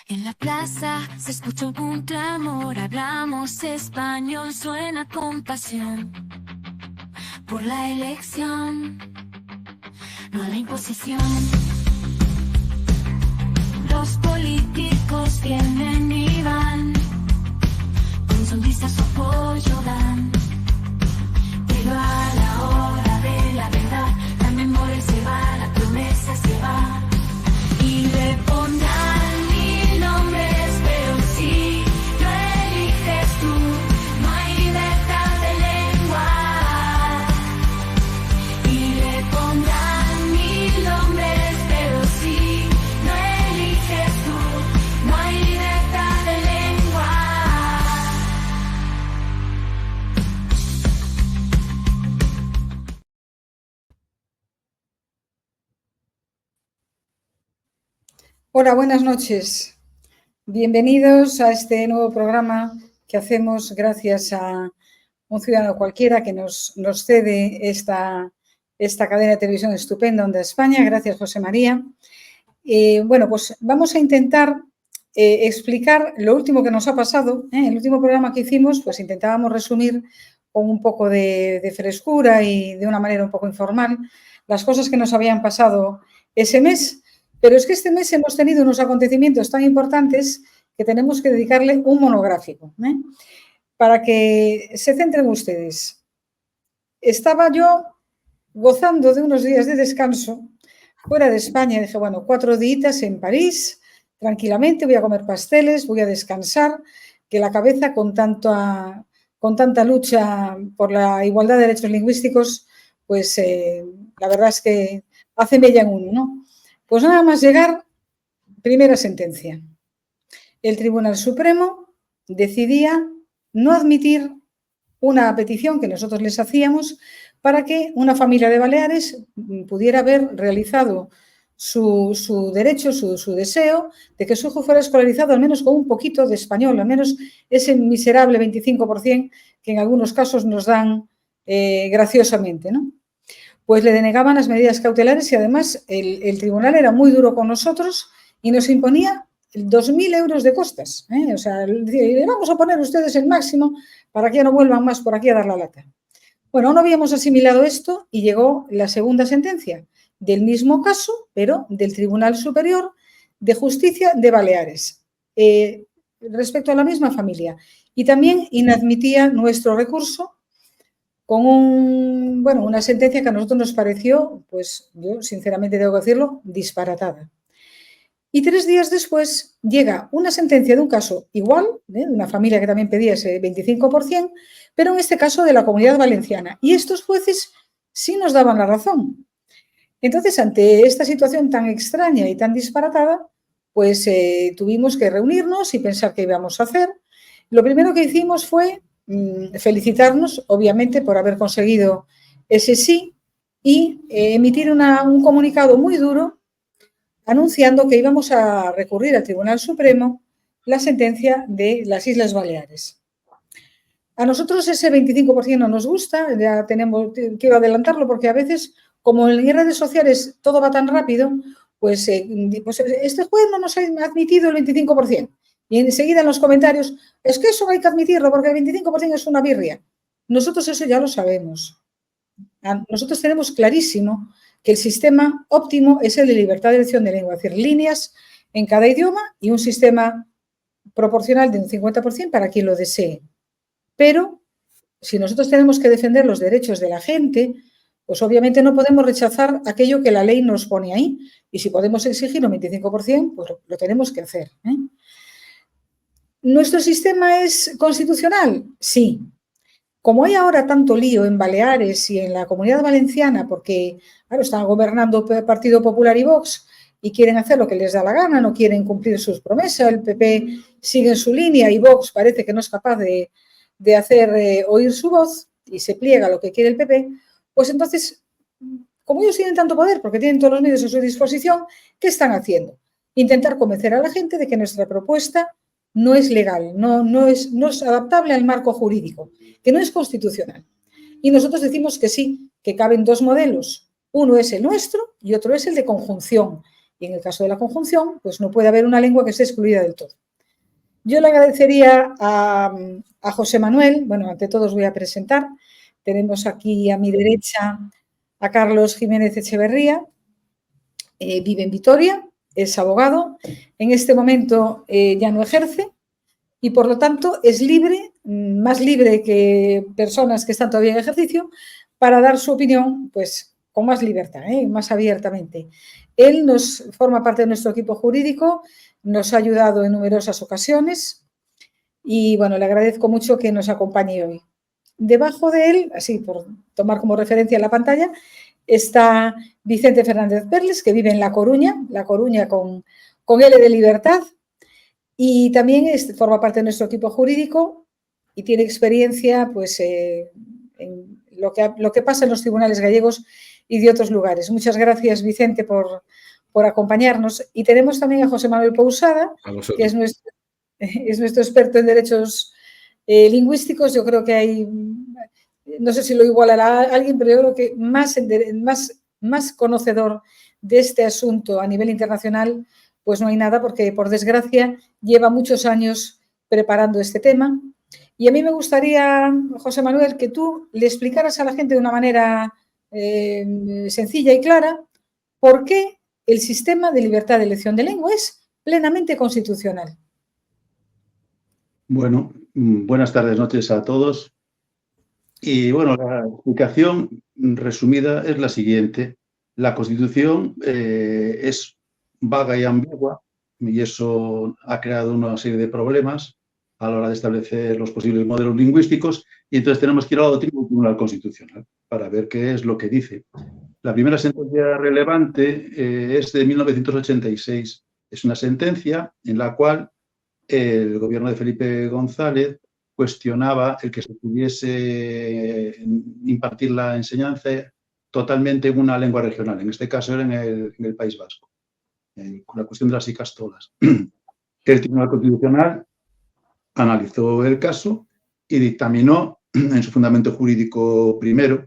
En la plaza se escuchó un clamor, hablamos español, suena con pasión. Por la elección, no la imposición. Los políticos vienen y van, con sonrisas su apoyo dan. Pero a la hora de la verdad, la memoria se va, la promesa se va. Y le pondrán 1000 nombres, pero si lo eliges tú, no hay libertad de lengua. Y le pondrán 1000 nombres, pero si lo eliges tú, no hay libertad de lengua. Hola, buenas noches. Bienvenidos a este nuevo programa que hacemos gracias a un ciudadano cualquiera que nos cede esta cadena de televisión estupenda, Onda España. Gracias, José María. Bueno, pues vamos a intentar explicar lo último que nos ha pasado. El último programa que hicimos, pues intentábamos resumir con un poco de frescura y de una manera un poco informal las cosas que nos habían pasado ese mes. Pero es que este mes hemos tenido unos acontecimientos tan importantes que tenemos que dedicarle un monográfico, para que se centren ustedes. Estaba yo gozando de unos días de descanso fuera de España. Dije, bueno, 4 días en París, tranquilamente, voy a comer pasteles, voy a descansar, que la cabeza con tanta lucha por la igualdad de derechos lingüísticos, pues la verdad es que hace mella en uno, ¿no? Pues nada más llegar, primera sentencia. El Tribunal Supremo decidía no admitir una petición que nosotros les hacíamos para que una familia de Baleares pudiera haber realizado su derecho, su deseo de que su hijo fuera escolarizado al menos con un poquito de español, al menos ese miserable 25% que en algunos casos nos dan graciosamente, ¿no? Pues le denegaban las medidas cautelares y además el tribunal era muy duro con nosotros y nos imponía 2.000 euros de costas. O sea, le vamos a poner ustedes el máximo para que ya no vuelvan más por aquí a dar la lata. Bueno, no habíamos asimilado esto y llegó la segunda sentencia del mismo caso, pero del Tribunal Superior de Justicia de Baleares, respecto a la misma familia. Y también inadmitía nuestro recurso con una sentencia que a nosotros nos pareció, pues yo sinceramente tengo que decirlo, disparatada. Y 3 días después llega una sentencia de un caso igual, de una familia que también pedía ese 25%, pero en este caso de la Comunidad Valenciana. Y estos jueces sí nos daban la razón. Entonces, ante esta situación tan extraña y tan disparatada, pues tuvimos que reunirnos y pensar qué íbamos a hacer. Lo primero que hicimos fue felicitarnos, obviamente, por haber conseguido ese sí y emitir un comunicado muy duro anunciando que íbamos a recurrir al Tribunal Supremo la sentencia de las Islas Baleares. A nosotros ese 25% no nos gusta, ya quiero adelantarlo porque a veces, como en redes sociales todo va tan rápido, pues este juez no nos ha admitido el 25%. Y enseguida en los comentarios, es que eso hay que admitirlo porque el 25% es una birria. Nosotros eso ya lo sabemos. Nosotros tenemos clarísimo que el sistema óptimo es el de libertad de elección de lengua, es decir, líneas en cada idioma y un sistema proporcional de un 50% para quien lo desee. Pero si nosotros tenemos que defender los derechos de la gente, pues obviamente no podemos rechazar aquello que la ley nos pone ahí. Y si podemos exigir un 25%, pues lo tenemos que hacer. ¿Nuestro sistema es constitucional? Sí. Como hay ahora tanto lío en Baleares y en la Comunidad Valenciana, porque claro, están gobernando Partido Popular y Vox y quieren hacer lo que les da la gana, no quieren cumplir sus promesas, el PP sigue en su línea y Vox parece que no es capaz de hacer oír su voz y se pliega a lo que quiere el PP, pues entonces, como ellos tienen tanto poder, porque tienen todos los medios a su disposición, ¿qué están haciendo? Intentar convencer a la gente de que nuestra propuesta no es legal, no es adaptable al marco jurídico, que no es constitucional. Y nosotros decimos que sí, que caben 2 modelos. Uno es el nuestro y otro es el de conjunción, Y en el caso de la conjunción, pues no puede haber una lengua que esté excluida del todo. Yo le agradecería a José Manuel, bueno, ante todo os voy a presentar. Tenemos aquí a mi derecha a Carlos Jiménez Echeverría, vive en Vitoria, es abogado, en este momento ya no ejerce y por lo tanto es libre, más libre que personas que están todavía en ejercicio, para dar su opinión pues con más libertad, más abiertamente. Él forma parte de nuestro equipo jurídico, nos ha ayudado en numerosas ocasiones y bueno, le agradezco mucho que nos acompañe hoy. Debajo de él, así por tomar como referencia la pantalla, está Vicente Fernández Perles, que vive en La Coruña con L de libertad, y también forma parte de nuestro equipo jurídico y tiene experiencia pues, en lo que pasa en los tribunales gallegos y de otros lugares. Muchas gracias, Vicente, por acompañarnos. Y tenemos también a José Manuel Pousada, que es nuestro experto en derechos lingüísticos. Yo creo que hay, no sé si lo igualará a alguien, pero yo creo que más conocedor de este asunto a nivel internacional, pues no hay nada, porque por desgracia lleva muchos años preparando este tema. Y a mí me gustaría, José Manuel, que tú le explicaras a la gente de una manera sencilla y clara por qué el sistema de libertad de elección de lengua es plenamente constitucional. Bueno, buenas tardes, noches a todos. Y bueno, la explicación resumida es la siguiente. La Constitución es vaga y ambigua y eso ha creado una serie de problemas a la hora de establecer los posibles modelos lingüísticos y entonces tenemos que ir a la doctrina del Tribunal Constitucional para ver qué es lo que dice. La primera sentencia relevante es de 1986. Es una sentencia en la cual el gobierno de Felipe González cuestionaba el que se pudiese impartir la enseñanza totalmente en una lengua regional. En este caso era en el País Vasco, con la cuestión de las icastolas. El Tribunal Constitucional analizó el caso y dictaminó en su fundamento jurídico primero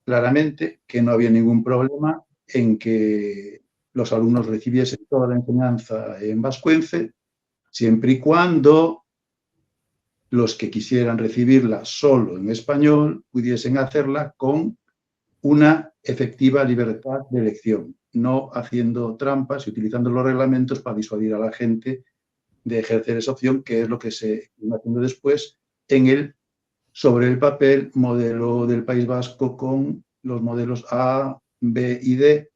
claramente que no había ningún problema en que los alumnos recibiesen toda la enseñanza en vascuence, siempre y cuando los que quisieran recibirla solo en español pudiesen hacerla con una efectiva libertad de elección, no haciendo trampas y utilizando los reglamentos para disuadir a la gente de ejercer esa opción, que es lo que se iba haciendo después sobre el papel modelo del País Vasco con los modelos A, B y D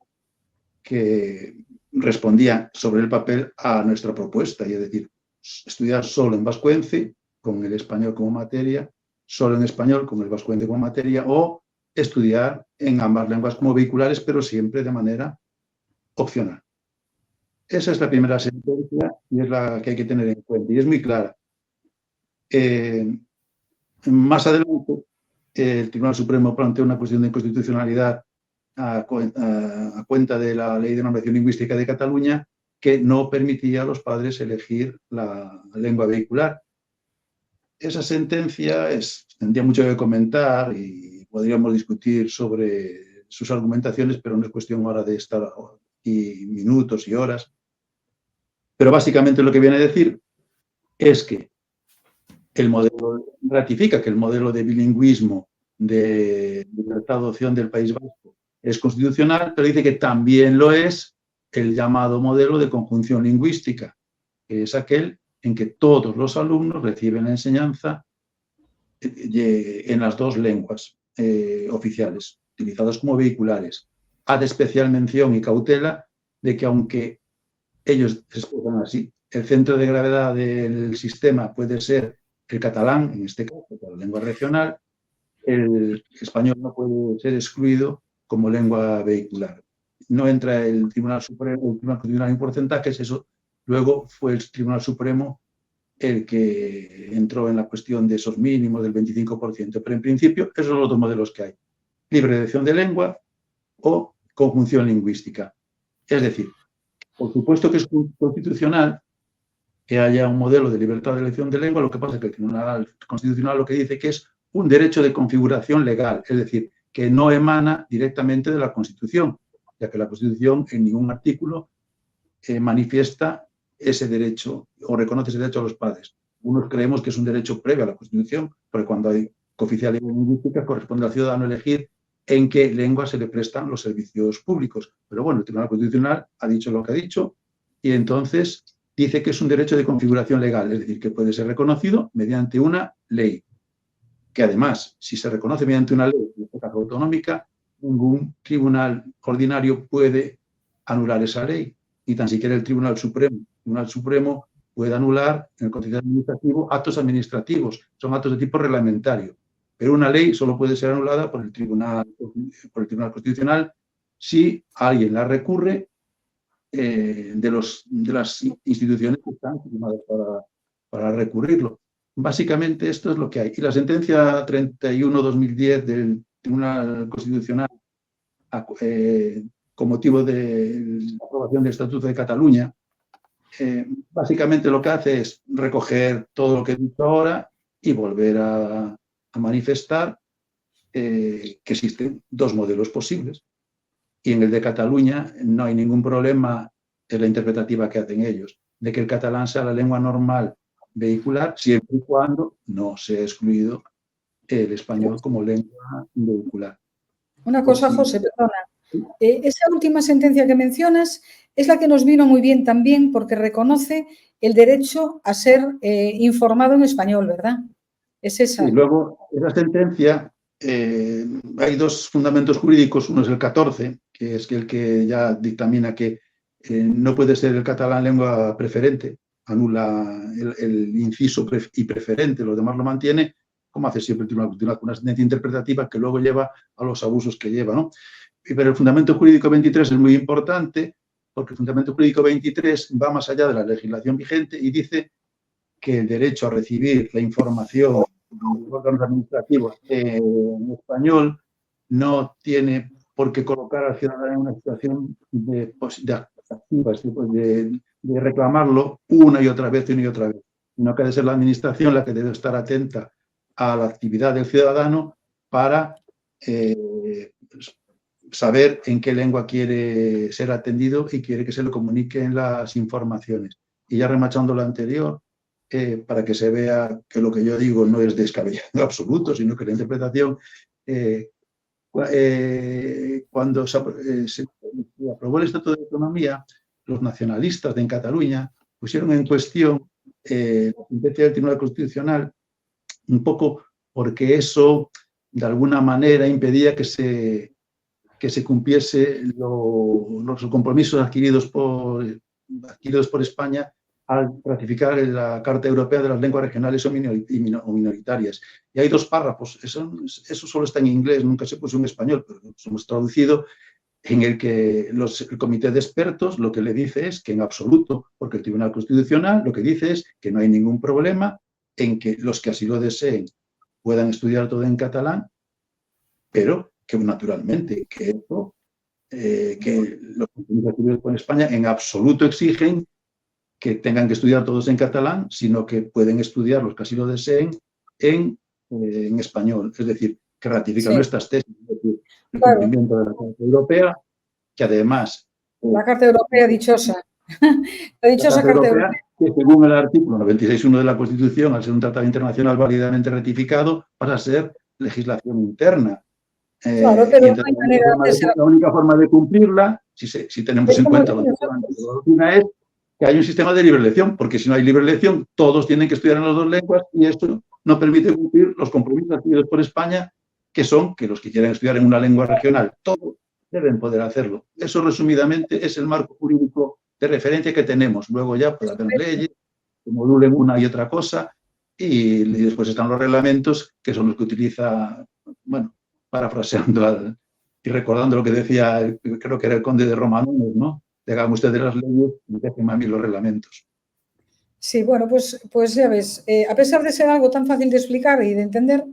que respondían sobre el papel a nuestra propuesta, y es decir, estudiar solo en vascuence con el español como materia, solo en español con el vascuence como materia, o estudiar en ambas lenguas como vehiculares, pero siempre de manera opcional. Esa es la primera sentencia y es la que hay que tener en cuenta, y es muy clara. Más adelante, el Tribunal Supremo planteó una cuestión de inconstitucionalidad a cuenta de la Ley de Normación Lingüística de Cataluña, que no permitía a los padres elegir la lengua vehicular. Esa sentencia tendría mucho que comentar y podríamos discutir sobre sus argumentaciones, pero no es cuestión ahora de estar aquí minutos y horas. Pero básicamente lo que viene a decir es que el modelo ratifica que el modelo de bilingüismo de libertad de adopción del País Vasco es constitucional, pero dice que también lo es el llamado modelo de conjunción lingüística, que es aquel en que todos los alumnos reciben la enseñanza en las dos lenguas oficiales, utilizadas como vehiculares. Hace especial mención y cautela de que aunque ellos se expresan así, el centro de gravedad del sistema puede ser el catalán, en este caso, la lengua regional, el español no puede ser excluido como lengua vehicular. No entra el Tribunal Supremo, el Tribunal Constitucional en porcentajes, eso luego fue el Tribunal Supremo el que entró en la cuestión de esos mínimos del 25%, pero en principio esos son los dos modelos que hay: libre elección de lengua o conjunción lingüística. Es decir, por supuesto que es constitucional que haya un modelo de libertad de elección de lengua, lo que pasa es que el Tribunal Constitucional lo que dice que es un derecho de configuración legal, es decir, que no emana directamente de la Constitución, ya que la Constitución en ningún artículo manifiesta ese derecho o reconoce ese derecho a los padres. Unos creemos que es un derecho previo a la Constitución, porque cuando hay cooficialidad lingüística corresponde al ciudadano elegir en qué lengua se le prestan los servicios públicos. Pero bueno, el Tribunal Constitucional ha dicho lo que ha dicho y entonces dice que es un derecho de configuración legal, es decir, que puede ser reconocido mediante una ley. Que además, si se reconoce mediante una ley, en este caso autonómica, ningún tribunal ordinario puede anular esa ley. Y tan siquiera el Tribunal Supremo puede anular en el contexto administrativo actos administrativos, son actos de tipo reglamentario. Pero una ley solo puede ser anulada por el Tribunal Constitucional si alguien la recurre de las instituciones que están firmadas para recurrirlo. Básicamente esto es lo que hay. Y la sentencia 31/2010 del Tribunal Constitucional con motivo de la aprobación del Estatuto de Cataluña, básicamente lo que hace es recoger todo lo que he dicho ahora y volver a manifestar que existen dos modelos posibles. Y en el de Cataluña no hay ningún problema en la interpretativa que hacen ellos, de que el catalán sea la lengua normal vehicular, siempre y cuando no sea excluido el español como lengua vehicular. Una cosa, José, perdona. Esa última sentencia que mencionas es la que nos vino muy bien también porque reconoce el derecho a ser informado en español, ¿verdad? Es esa. Y luego, esa sentencia, hay dos fundamentos jurídicos. Uno es el 14, que es el que ya dictamina que no puede ser el catalán lengua preferente, anula el inciso y preferente, lo demás lo mantiene, como hace siempre el Tribunal Constitucional, con una sentencia interpretativa que luego lleva a los abusos que lleva, ¿no? Pero el fundamento jurídico 23 es muy importante porque el fundamento jurídico 23 va más allá de la legislación vigente y dice que el derecho a recibir la información de los órganos administrativos en español no tiene por qué colocar al ciudadano en una situación de reclamarlo una y otra vez, sino que debe ser la administración la que debe estar atenta a la actividad del ciudadano para saber en qué lengua quiere ser atendido y quiere que se le comuniquen las informaciones. Y ya remachando lo anterior, para que se vea que lo que yo digo no es descabellado en absoluto, sino que la interpretación, cuando se aprobó el Estatuto de Autonomía, los nacionalistas en Cataluña pusieron en cuestión la sentencia del Tribunal Constitucional un poco porque eso de alguna manera impedía que se cumpliese los compromisos adquiridos por España al ratificar la Carta Europea de las Lenguas Regionales o Minoritarias. Y hay dos párrafos, eso solo está en inglés, nunca se puso en español, pero lo hemos traducido, en el que el comité de expertos lo que le dice es que en absoluto, porque el Tribunal Constitucional lo que dice es que no hay ningún problema en que los que así lo deseen puedan estudiar todo en catalán, pero que naturalmente que eso, que los compromisos con España en absoluto exigen que tengan que estudiar todos en catalán, sino que pueden estudiar los que así lo deseen en español. Es decir, que ratifican nuestras tesis, el cumplimiento de la Carta Europea, que además... La Carta Europea dichosa. La dichosa Carta Europea, que según el artículo 96.1 de la Constitución, al ser un tratado internacional válidamente ratificado, pasa a ser legislación interna. Claro, pero la única forma de cumplirla, si tenemos en cuenta lo que es que hay un sistema de libre elección, porque si no hay libre elección, todos tienen que estudiar en las dos lenguas y esto no permite cumplir los compromisos adquiridos por España, que son que los que quieran estudiar en una lengua regional, todos deben poder hacerlo. Eso, resumidamente, es el marco jurídico de referencia que tenemos. Luego ya puede haber leyes que modulen una y otra cosa y después están los reglamentos, que son los que utiliza, bueno, parafraseando y recordando lo que decía, creo que era el conde de Romanones, ¿no? Hagan ustedes las leyes y déjenme a mí los reglamentos. Sí, bueno, pues ya ves, a pesar de ser algo tan fácil de explicar y de entender,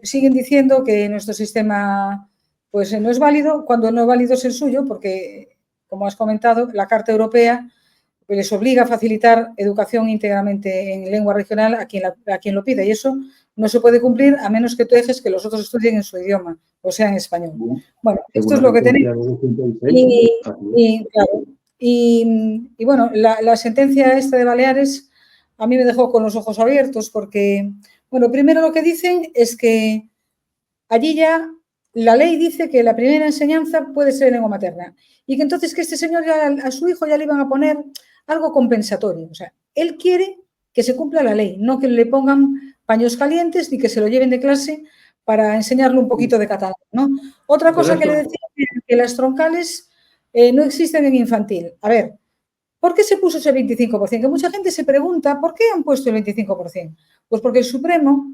siguen diciendo que nuestro sistema pues no es válido, cuando no válido es el suyo, porque, como has comentado, la Carta Europea les obliga a facilitar educación íntegramente en lengua regional a quien lo pida, y eso no se puede cumplir a menos que tú dejes que los otros estudien en su idioma, o sea, en español. Bueno, esto es lo que tenemos. Y bueno, la sentencia esta de Baleares a mí me dejó con los ojos abiertos porque, bueno, primero lo que dicen es que allí ya la ley dice que la primera enseñanza puede ser en lengua materna y que entonces que este señor ya, a su hijo ya le iban a poner algo compensatorio. O sea, él quiere que se cumpla la ley, no que le pongan paños calientes ni que se lo lleven de clase para enseñarle un poquito de catalán, ¿no? Otra cosa que le decía que las troncales no existen en infantil. A ver, ¿por qué se puso ese 25%? Que mucha gente se pregunta, ¿por qué han puesto el 25%? Pues porque el Supremo,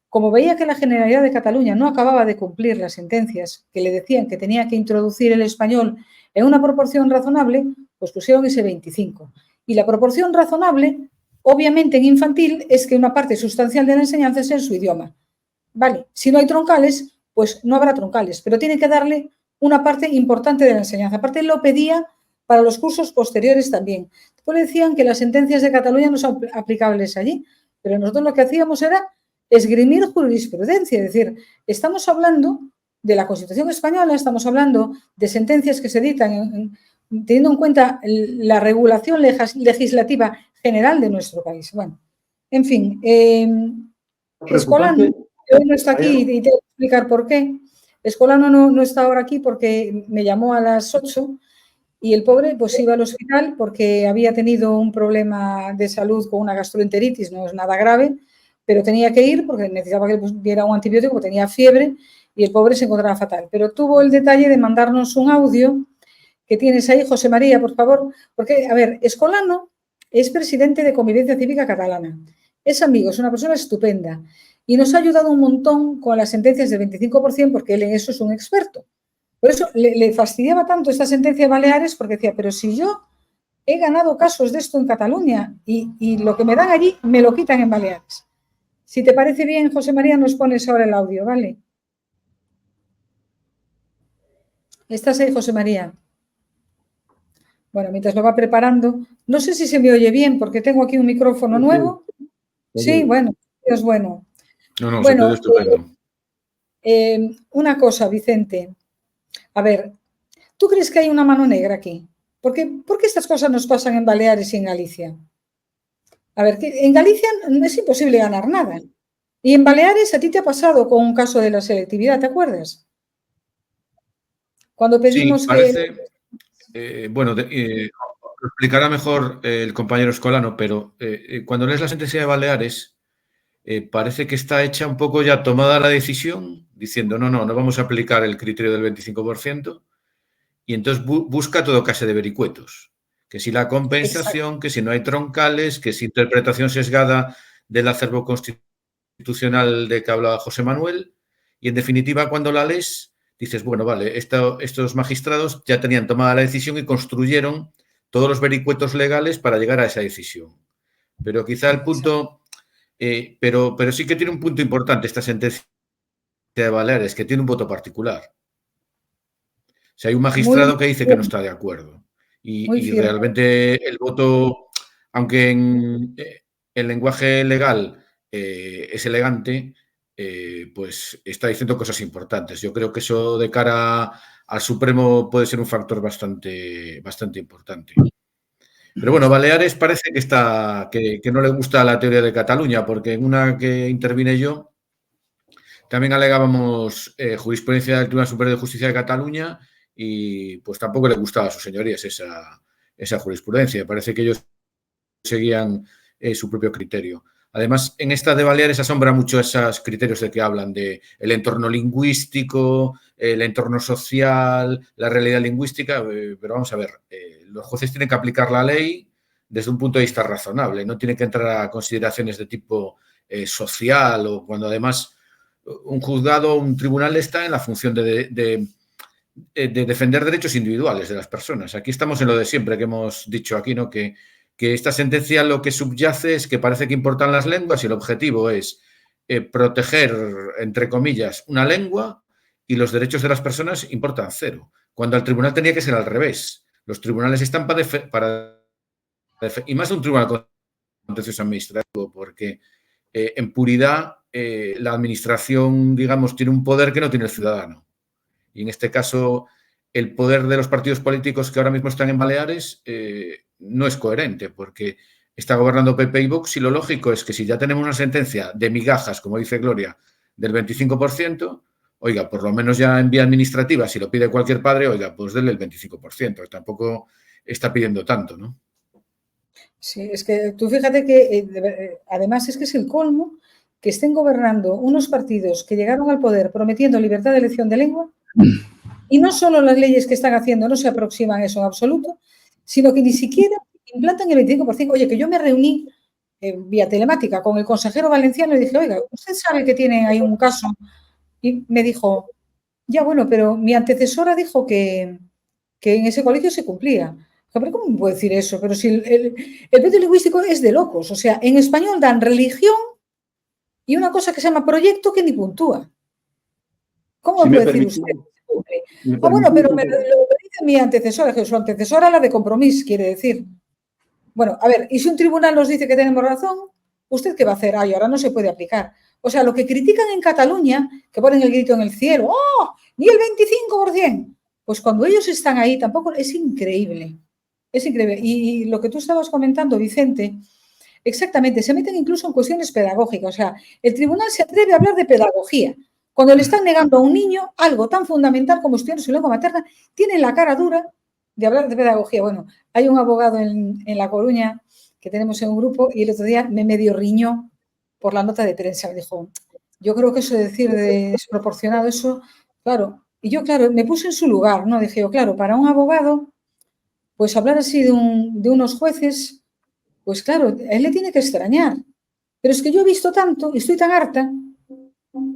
como veía que la Generalidad de Cataluña no acababa de cumplir las sentencias que le decían que tenía que introducir el español en una proporción razonable, pues pusieron ese 25%. Y la proporción razonable, obviamente en infantil, es que una parte sustancial de la enseñanza es en su idioma. Vale, si no hay troncales, pues no habrá troncales, pero tiene que darle una parte importante de la enseñanza. Aparte, lo pedía para los cursos posteriores también. Después decían que las sentencias de Cataluña no son aplicables allí, pero nosotros lo que hacíamos era esgrimir jurisprudencia, es decir, estamos hablando de la Constitución española, estamos hablando de sentencias que se dictan teniendo en cuenta la regulación legislativa general de nuestro país. Bueno, en fin, Escolano hoy no está aquí y tengo que explicar por qué. Escolano no está ahora aquí porque me llamó a las 8 y el pobre pues iba al hospital porque había tenido un problema de salud con una gastroenteritis, no es nada grave, pero tenía que ir porque necesitaba que le diera un antibiótico porque tenía fiebre y el pobre se encontraba fatal. Pero tuvo el detalle de mandarnos un audio que tienes ahí, José María, por favor, porque, a ver, Escolano es presidente de Convivencia Cívica Catalana, es amigo, es una persona estupenda y nos ha ayudado un montón con las sentencias del 25% porque él en eso es un experto. Por eso le fastidiaba tanto esta sentencia de Baleares porque decía, pero si yo he ganado casos de esto en Cataluña y lo que me dan allí me lo quitan en Baleares. Si te parece bien, José María, nos pones ahora el audio, ¿vale? ¿Estás ahí, José María? Bueno, mientras lo va preparando, no sé si se me oye bien porque tengo aquí un micrófono nuevo. Sí, bueno, es bueno. No, bueno, se te oye estupendo. Una cosa, Vicente. A ver, ¿tú crees que hay una mano negra aquí? ¿Por qué estas cosas nos pasan en Baleares y en Galicia? A ver, en Galicia es imposible ganar nada. Y en Baleares a ti te ha pasado con un caso de la selectividad, ¿te acuerdas? Cuando pedimos sí, parece, que... bueno, lo explicará mejor el compañero Escolano, pero cuando lees la sentencia de Baleares, parece que está hecha un poco ya tomada la decisión, diciendo, no vamos a aplicar el criterio del 25%, y entonces busca todo clase de vericuetos. Que si la compensación, exacto, que si no hay troncales, que si interpretación sesgada del acervo constitucional de que hablaba José Manuel, y en definitiva cuando la lees dices, bueno, vale, estos magistrados ya tenían tomada la decisión y construyeron todos los vericuetos legales para llegar a esa decisión. Pero quizá el punto, pero sí que tiene un punto importante esta sentencia de Baleares, que tiene un voto particular. O sea, hay un magistrado que dice que no está de acuerdo. Y realmente el voto, aunque en lenguaje legal es elegante, pues está diciendo cosas importantes. Yo creo que eso de cara al Supremo puede ser un factor bastante importante. Pero bueno, Baleares parece que no le gusta la teoría de Cataluña, porque en una que intervine yo, también alegábamos jurisprudencia del Tribunal Superior de Justicia de Cataluña y pues tampoco le gustaba a sus señorías esa jurisprudencia. Parece que ellos seguían su propio criterio. Además, en esta de Baleares asombra mucho esos criterios de que hablan de el entorno lingüístico, el entorno social, la realidad lingüística, pero vamos a ver, los jueces tienen que aplicar la ley desde un punto de vista razonable, no tienen que entrar a consideraciones de tipo social o cuando además un juzgado, un tribunal está en la función de defender derechos individuales de las personas. Aquí estamos en lo de siempre que hemos dicho aquí, ¿no? Que esta sentencia lo que subyace es que parece que importan las lenguas y el objetivo es proteger, entre comillas, una lengua y los derechos de las personas importan cero. Cuando al tribunal tenía que ser al revés. Los tribunales están para y más de un tribunal contencioso administrativo, porque en puridad la administración, digamos, tiene un poder que no tiene el ciudadano. Y en este caso, el poder de los partidos políticos que ahora mismo están en Baleares no es coherente, porque está gobernando PP y Vox y lo lógico es que si ya tenemos una sentencia de migajas, como dice Gloria, del 25%, oiga, por lo menos ya en vía administrativa, si lo pide cualquier padre, oiga, pues denle el 25%, tampoco está pidiendo tanto, ¿no? Sí, es que tú fíjate que además es que es el colmo que estén gobernando unos partidos que llegaron al poder prometiendo libertad de elección de lengua y no solo las leyes que están haciendo no se aproximan a eso en absoluto, sino que ni siquiera implantan el 25%. Oye, que yo me reuní vía telemática con el consejero valenciano y dije, oiga, ¿usted sabe que tienen ahí un caso? Y me dijo, ya bueno, pero mi antecesora dijo que en ese colegio se cumplía. ¿Pero cómo me puede decir eso? Pero si el veto lingüístico es de locos. O sea, en español dan religión y una cosa que se llama proyecto que ni puntúa. ¿Cómo me puede decir usted? Bueno, pero me lo dice mi antecesora, que su antecesora la de Compromís, quiere decir. Bueno, a ver, y si un tribunal nos dice que tenemos razón, ¿usted qué va a hacer? Ay, ahora no se puede aplicar. O sea, lo que critican en Cataluña, que ponen el grito en el cielo, ¡oh! ¡Ni el 25%! Pues cuando ellos están ahí, tampoco es increíble. Es increíble. Y lo que tú estabas comentando, Vicente, exactamente, se meten incluso en cuestiones pedagógicas. O sea, el tribunal se atreve a hablar de pedagogía. Cuando le están negando a un niño algo tan fundamental como estudiar su lengua materna, tienen la cara dura de hablar de pedagogía. Bueno, hay un abogado en La Coruña que tenemos en un grupo y el otro día me medio riñó por la nota de prensa. Me dijo, yo creo que eso de decir de desproporcionado, eso, claro. Y yo, claro, me puse en su lugar, ¿no? Dije yo, claro, para un abogado, pues hablar así de unos jueces, pues claro, a él le tiene que extrañar. Pero es que yo he visto tanto y estoy tan harta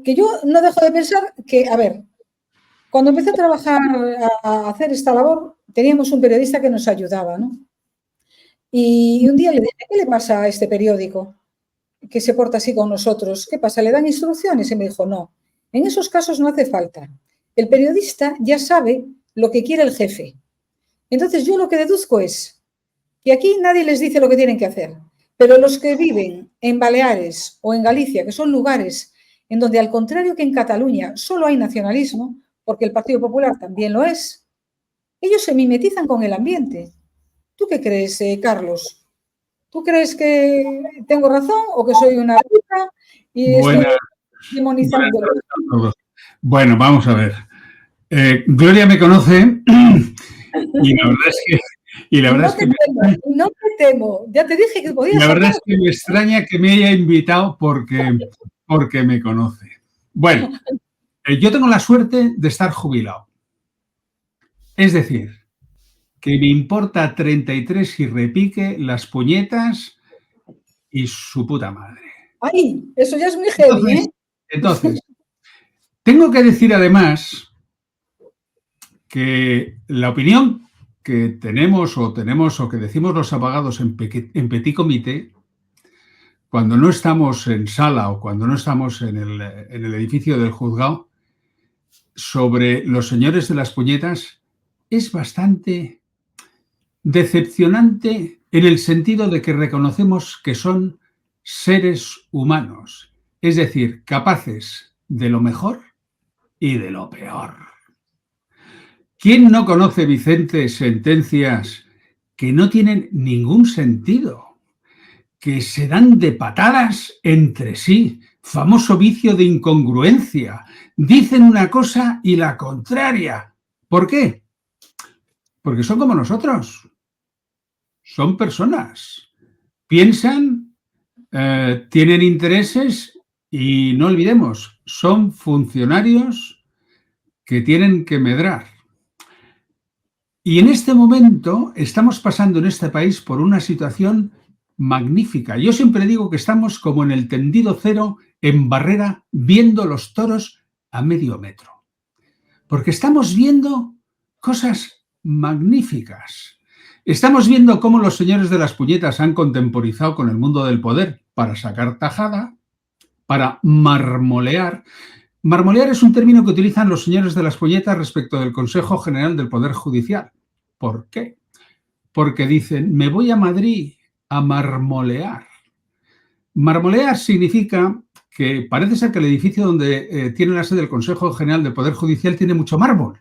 que yo no dejo de pensar que, a ver, cuando empecé a trabajar, a hacer esta labor, teníamos un periodista que nos ayudaba, ¿no? Y un día le dije, ¿qué le pasa a este periódico que se porta así con nosotros? ¿Qué pasa? ¿Le dan instrucciones? Y me dijo, no, en esos casos no hace falta. El periodista ya sabe lo que quiere el jefe. Entonces yo lo que deduzco es que aquí nadie les dice lo que tienen que hacer, pero los que viven en Baleares o en Galicia, que son lugares en donde, al contrario que en Cataluña, solo hay nacionalismo, porque el Partido Popular también lo es, ellos se mimetizan con el ambiente. ¿Tú qué crees, Carlos? ¿Tú crees que tengo razón o que soy una bruja y estoy demonizando? Bueno, vamos a ver. Gloria me conoce y la verdad es que... no te temo, ya te dije que podías. La verdad es que me extraña que me haya invitado porque me conoce. Bueno, yo tengo la suerte de estar jubilado. Es decir, que me importa 33 y repique las puñetas y su puta madre. ¡Ay! Eso ya es muy heavy, ¿eh? Entonces, tengo que decir además que la opinión que tenemos o que decimos los abogados en petit comité, cuando no estamos en sala o cuando no estamos en el edificio del juzgado, sobre los señores de las puñetas, es bastante decepcionante en el sentido de que reconocemos que son seres humanos, es decir, capaces de lo mejor y de lo peor. ¿Quién no conoce, Vicente, sentencias que no tienen ningún sentido, que se dan de patadas entre sí? Famoso vicio de incongruencia. Dicen una cosa y la contraria. ¿Por qué? Porque son como nosotros. Son personas. Piensan, tienen intereses y no olvidemos, son funcionarios que tienen que medrar. Y en este momento estamos pasando en este país por una situación magnífica. Yo siempre digo que estamos como en el tendido cero en Barrera viendo los toros a medio metro. Porque estamos viendo cosas magníficas. Estamos viendo cómo los señores de las puñetas han contemporizado con el mundo del poder para sacar tajada, para marmolear. Marmolear es un término que utilizan los señores de las puñetas respecto del Consejo General del Poder Judicial. ¿Por qué? Porque dicen, me voy a Madrid a marmolear. Marmolear significa que parece ser que el edificio donde tiene la sede del Consejo General del Poder Judicial tiene mucho mármol.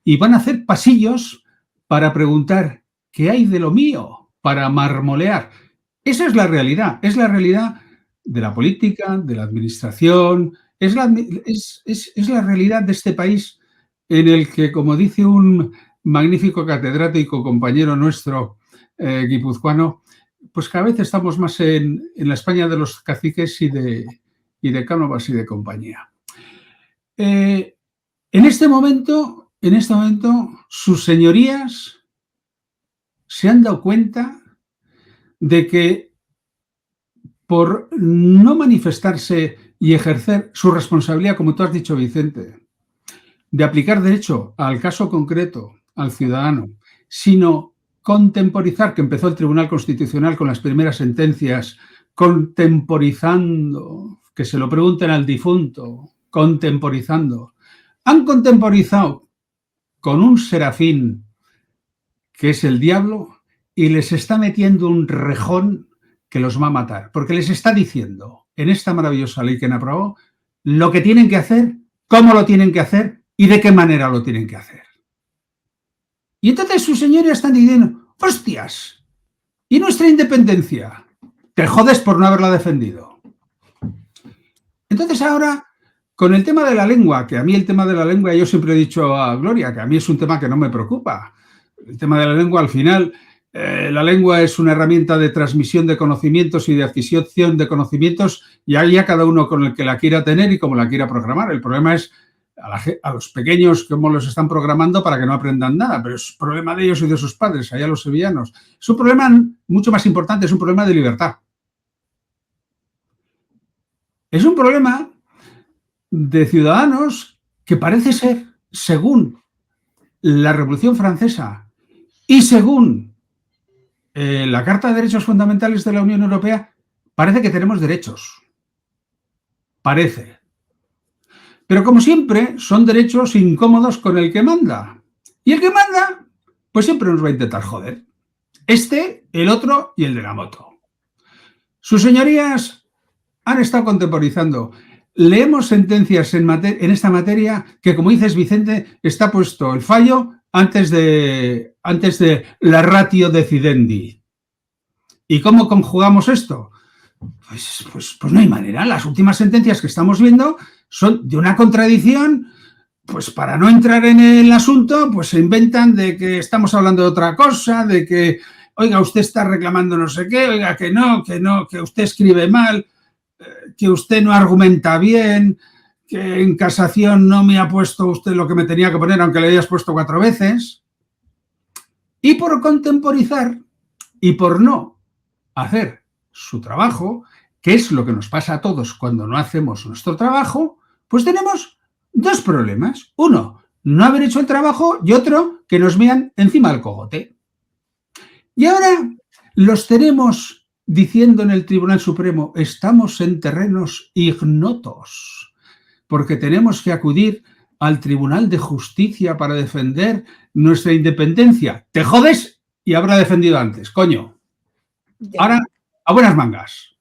y van a hacer pasillos para preguntar ¿qué hay de lo mío? Para marmolear. Esa es la realidad de la política, de la administración, es la realidad de este país en el que, como dice un magnífico catedrático, compañero nuestro, guipuzcoano, pues cada vez estamos más en la España de los caciques y de Cánovas y de compañía. En este momento, sus señorías se han dado cuenta de que por no manifestarse y ejercer su responsabilidad, como tú has dicho, Vicente, de aplicar derecho al caso concreto, al ciudadano, sino contemporizar, que empezó el Tribunal Constitucional con las primeras sentencias, contemporizando, que se lo pregunten al difunto, contemporizando. Han contemporizado con un serafín, que es el diablo, y les está metiendo un rejón que los va a matar, porque les está diciendo, en esta maravillosa ley que han aprobado, lo que tienen que hacer, cómo lo tienen que hacer y de qué manera lo tienen que hacer. Y entonces sus señores están diciendo, hostias, ¿y nuestra independencia? Te jodes por no haberla defendido. Entonces ahora, con el tema de la lengua, que a mí el tema de la lengua, yo siempre he dicho a Gloria, que a mí es un tema que no me preocupa. El tema de la lengua, al final, la lengua es una herramienta de transmisión de conocimientos y de adquisición de conocimientos, y ahí a cada uno con el que la quiera tener y como la quiera programar. El problema es a los pequeños cómo los están programando para que no aprendan nada, pero es problema de ellos y de sus padres, allá los sevillanos. Es un problema mucho más importante, es un problema de libertad. Es un problema de ciudadanos que parece ser, según la Revolución Francesa y según la Carta de Derechos Fundamentales de la Unión Europea, parece que tenemos derechos. Parece. Pero como siempre, son derechos incómodos con el que manda. Y el que manda, pues siempre nos va a intentar joder. Este, el otro y el de la moto. Sus señorías han estado contemporizando. Leemos sentencias en esta materia que, como dices, Vicente, está puesto el fallo antes de la ratio decidendi. ¿Y cómo conjugamos esto? Pues no hay manera. Las últimas sentencias que estamos viendo son de una contradicción, pues para no entrar en el asunto, pues se inventan de que estamos hablando de otra cosa, de que, oiga, usted está reclamando no sé qué, oiga, que no, que usted escribe mal, que usted no argumenta bien, que en casación no me ha puesto usted lo que me tenía que poner, aunque le hayas puesto 4 veces. Y por contemporizar y por no hacer su trabajo, que es lo que nos pasa a todos cuando no hacemos nuestro trabajo, pues tenemos 2 problemas. Uno, no haber hecho el trabajo, y otro, que nos vean encima del cogote. Y ahora los tenemos diciendo en el Tribunal Supremo, estamos en terrenos ignotos, porque tenemos que acudir al Tribunal de Justicia para defender nuestra independencia. Te jodes y habrá defendido antes, coño. Ahora, a buenas mangas.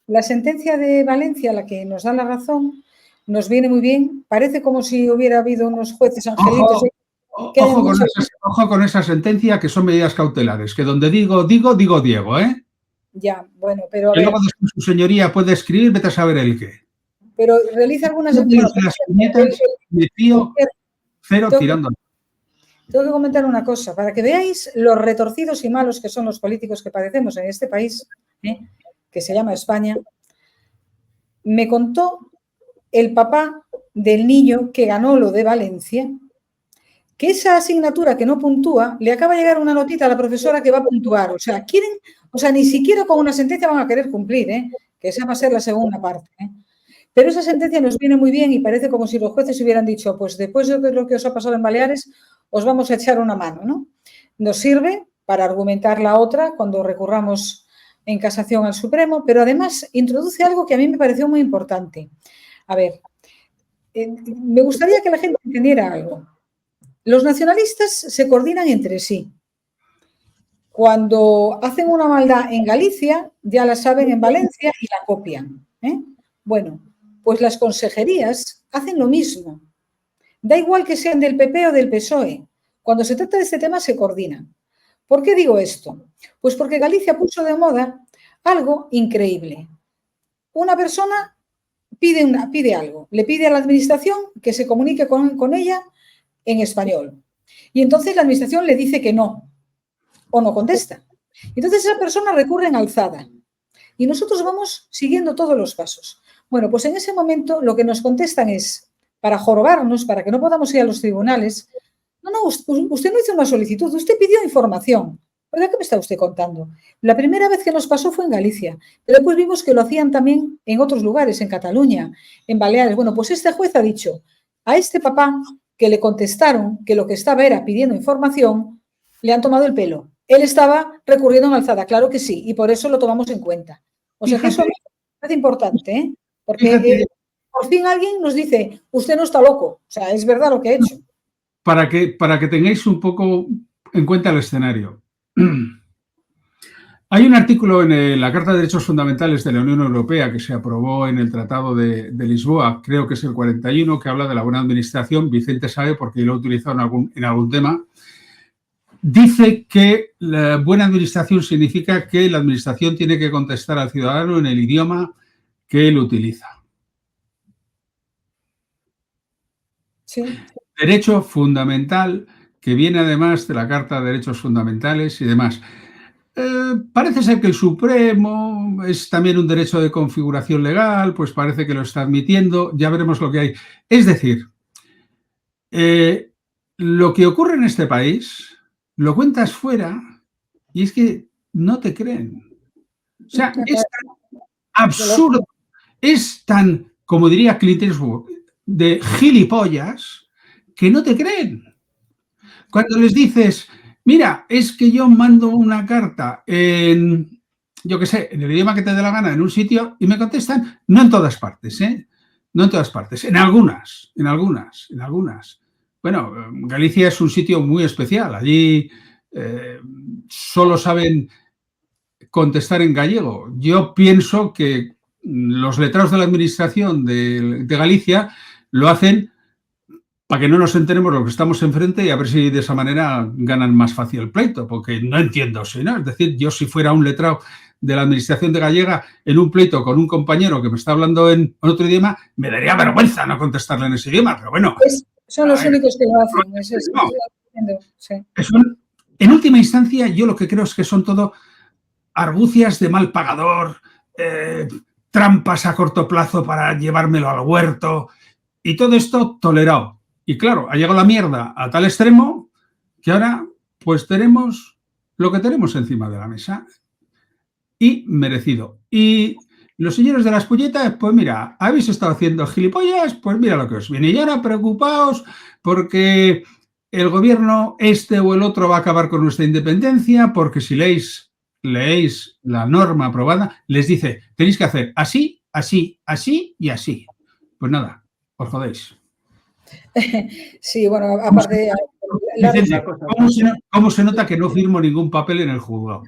La sentencia de Valencia, la que nos da la razón, nos viene muy bien. Parece como si hubiera habido unos jueces angelitos. Ojo con esa sentencia, que son medidas cautelares, que donde digo Diego, ¿eh? Ya, bueno, pero a que ver. Luego su señoría puede escribir, vete a saber el qué. Pero realiza algunas... Las puñetas, me fío, cero tirando. Tengo que comentar una cosa, para que veáis los retorcidos y malos que son los políticos que padecemos en este país, que se llama España. Me contó el papá del niño que ganó lo de Valencia, que esa asignatura que no puntúa, le acaba de llegar una notita a la profesora que va a puntuar. O sea, ni siquiera con una sentencia van a querer cumplir, que esa va a ser la segunda parte. Pero esa sentencia nos viene muy bien y parece como si los jueces hubieran dicho, pues después de lo que os ha pasado en Baleares, os vamos a echar una mano, ¿no? Nos sirve para argumentar la otra cuando recurramos en casación al Supremo, pero además introduce algo que a mí me pareció muy importante. A ver, me gustaría que la gente entendiera algo. Los nacionalistas se coordinan entre sí. Cuando hacen una maldad en Galicia, ya la saben en Valencia y la copian. Bueno, pues las consejerías hacen lo mismo. Da igual que sean del PP o del PSOE. Cuando se trata de este tema se coordinan. ¿Por qué digo esto? Pues porque Galicia puso de moda algo increíble. Una persona pide algo, le pide a la administración que se comunique con ella en español. Y entonces la administración le dice que no, o no contesta. Entonces esa persona recurre en alzada. Y nosotros vamos siguiendo todos los pasos. Bueno, pues en ese momento lo que nos contestan es, para jorobarnos, para que no podamos ir a los tribunales, no, usted no hizo una solicitud, usted pidió información. ¿Verdad que me está usted contando? La primera vez que nos pasó fue en Galicia, pero después vimos que lo hacían también en otros lugares, en Cataluña, en Baleares. Bueno, pues este juez ha dicho a este papá que le contestaron que lo que estaba era pidiendo información, le han tomado el pelo. Él estaba recurriendo en alzada, claro que sí, y por eso lo tomamos en cuenta. O sea, que eso me parece importante, ¿eh? Porque por fin alguien nos dice, usted no está loco, o sea, es verdad lo que ha hecho. Para que tengáis un poco en cuenta el escenario. Hay un artículo en la Carta de Derechos Fundamentales de la Unión Europea que se aprobó en el Tratado de Lisboa, creo que es el 41, que habla de la buena administración. Vicente sabe porque lo he utilizado en algún tema. Dice que la buena administración significa que la administración tiene que contestar al ciudadano en el idioma que él utiliza. Sí. Derecho fundamental que viene además de la Carta de Derechos Fundamentales y demás. Parece ser que el Supremo es también un derecho de configuración legal, pues parece que lo está admitiendo, ya veremos lo que hay. Es decir, lo que ocurre en este país lo cuentas fuera y es que no te creen. O sea, es tan absurdo, es tan, como diría Clint Eastwood, de gilipollas que no te creen. Cuando les dices, mira, es que yo mando una carta en, yo qué sé, en el idioma que te dé la gana, en un sitio, y me contestan, no en todas partes, no en todas partes, en algunas. Bueno, Galicia es un sitio muy especial, allí solo saben contestar en gallego. Yo pienso que los letrados de la administración de Galicia lo hacen para que no nos enteremos de lo que estamos enfrente y a ver si de esa manera ganan más fácil el pleito, porque no entiendo, ¿no? Es decir, yo si fuera un letrado de la administración de gallega en un pleito con un compañero que me está hablando en otro idioma, me daría vergüenza no contestarle en ese idioma, pero bueno. Son los únicos que lo hacen. Sí. En última instancia, yo lo que creo es que son todo argucias de mal pagador, trampas a corto plazo para llevármelo al huerto y todo esto tolerado. Y claro, ha llegado la mierda a tal extremo que ahora pues tenemos lo que tenemos encima de la mesa y merecido. Y los señores de las pulletas, pues mira, habéis estado haciendo gilipollas, pues mira lo que os viene. Y ahora preocupaos porque el gobierno este o el otro va a acabar con nuestra independencia, porque si leéis la norma aprobada, les dice, tenéis que hacer así, así, así y así. Pues nada, os jodéis. Sí, bueno, aparte... ¿Cómo se nota que no firmo ningún papel en el juzgado?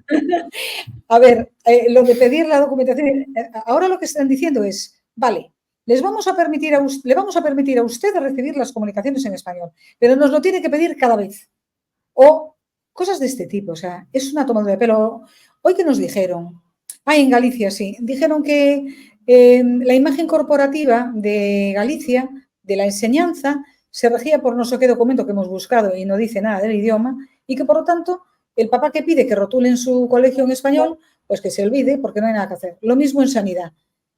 A ver, lo de pedir la documentación, ahora lo que están diciendo es, vale, le vamos a permitir a usted recibir las comunicaciones en español, pero nos lo tiene que pedir cada vez. O cosas de este tipo, o sea, es una tomadura de pelo. Hoy que nos dijeron, en Galicia sí, dijeron que la imagen corporativa de Galicia, de la enseñanza, se regía por no sé qué documento que hemos buscado y no dice nada del idioma y que por lo tanto el papá que pide que rotulen su colegio en español, pues que se olvide porque no hay nada que hacer. Lo mismo en sanidad.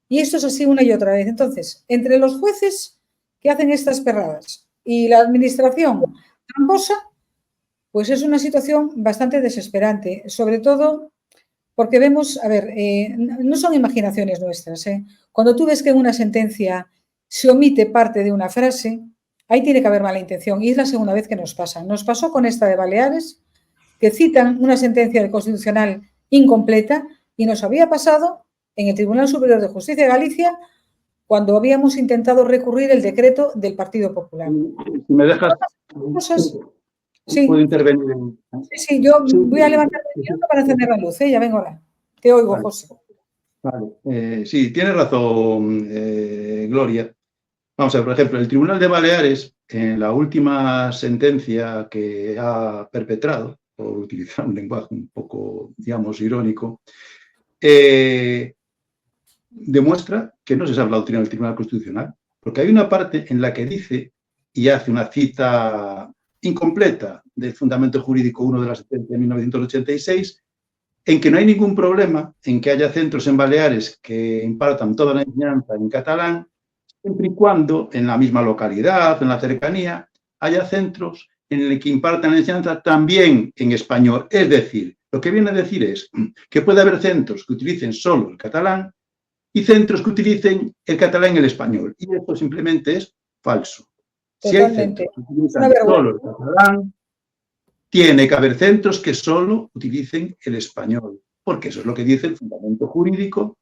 Y esto es así una y otra vez. Entonces, entre los jueces que hacen estas perradas y la administración tramposa, pues es una situación bastante desesperante, sobre todo porque vemos, a ver, no son imaginaciones nuestras. Cuando tú ves que en una sentencia se omite parte de una frase, ahí tiene que haber mala intención. Y es la segunda vez que nos pasa. Nos pasó con esta de Baleares, que citan una sentencia del Constitucional incompleta, y nos había pasado en el Tribunal Superior de Justicia de Galicia cuando habíamos intentado recurrir el decreto del Partido Popular. Si me dejas... Sí. ¿Puedo intervenir? Sí, yo voy a levantar el minuto para encender la luz, ya vengo ahora. Te oigo, vale. José. Vale. Sí, tienes razón, Gloria. Vamos a ver, por ejemplo, el Tribunal de Baleares, en la última sentencia que ha perpetrado, por utilizar un lenguaje un poco, digamos, irónico, demuestra que no se sabe la doctrina del Tribunal Constitucional, porque hay una parte en la que dice, y hace una cita incompleta del Fundamento Jurídico 1 de la sentencia de 1986, en que no hay ningún problema en que haya centros en Baleares que impartan toda la enseñanza en catalán, siempre y cuando en la misma localidad, en la cercanía, haya centros en el que impartan la enseñanza también en español. Es decir, lo que viene a decir es que puede haber centros que utilicen solo el catalán y centros que utilicen el catalán y el español. Y esto simplemente es falso. Si hay centros que utilizan solo el catalán, tiene que haber centros que solo utilicen el español, porque eso es lo que dice el Fundamento Jurídico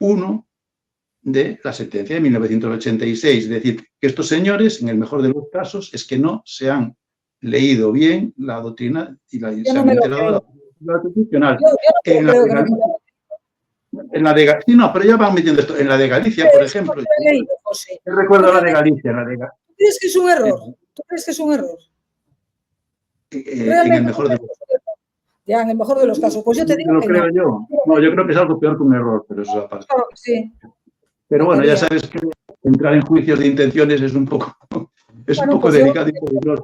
1 de la sentencia de 1986. Es decir, que estos señores, en el mejor de los casos, es que no se han leído bien la doctrina y se han enterado de la constitucional. Sí, no, pero ya van metiendo esto. En la de Galicia, por ejemplo. Yo recuerdo la de Galicia. ¿Tú crees que es un error? ¿Tú crees que es un error? En el mejor de los casos. Ya, en el mejor de los casos. Pues yo te digo que creo yo. No, yo creo que es algo peor que un error, pero eso es aparte. Claro que sí. Pero bueno, ya sabes que entrar en juicios de intenciones es un poco, un poco delicado y peligroso.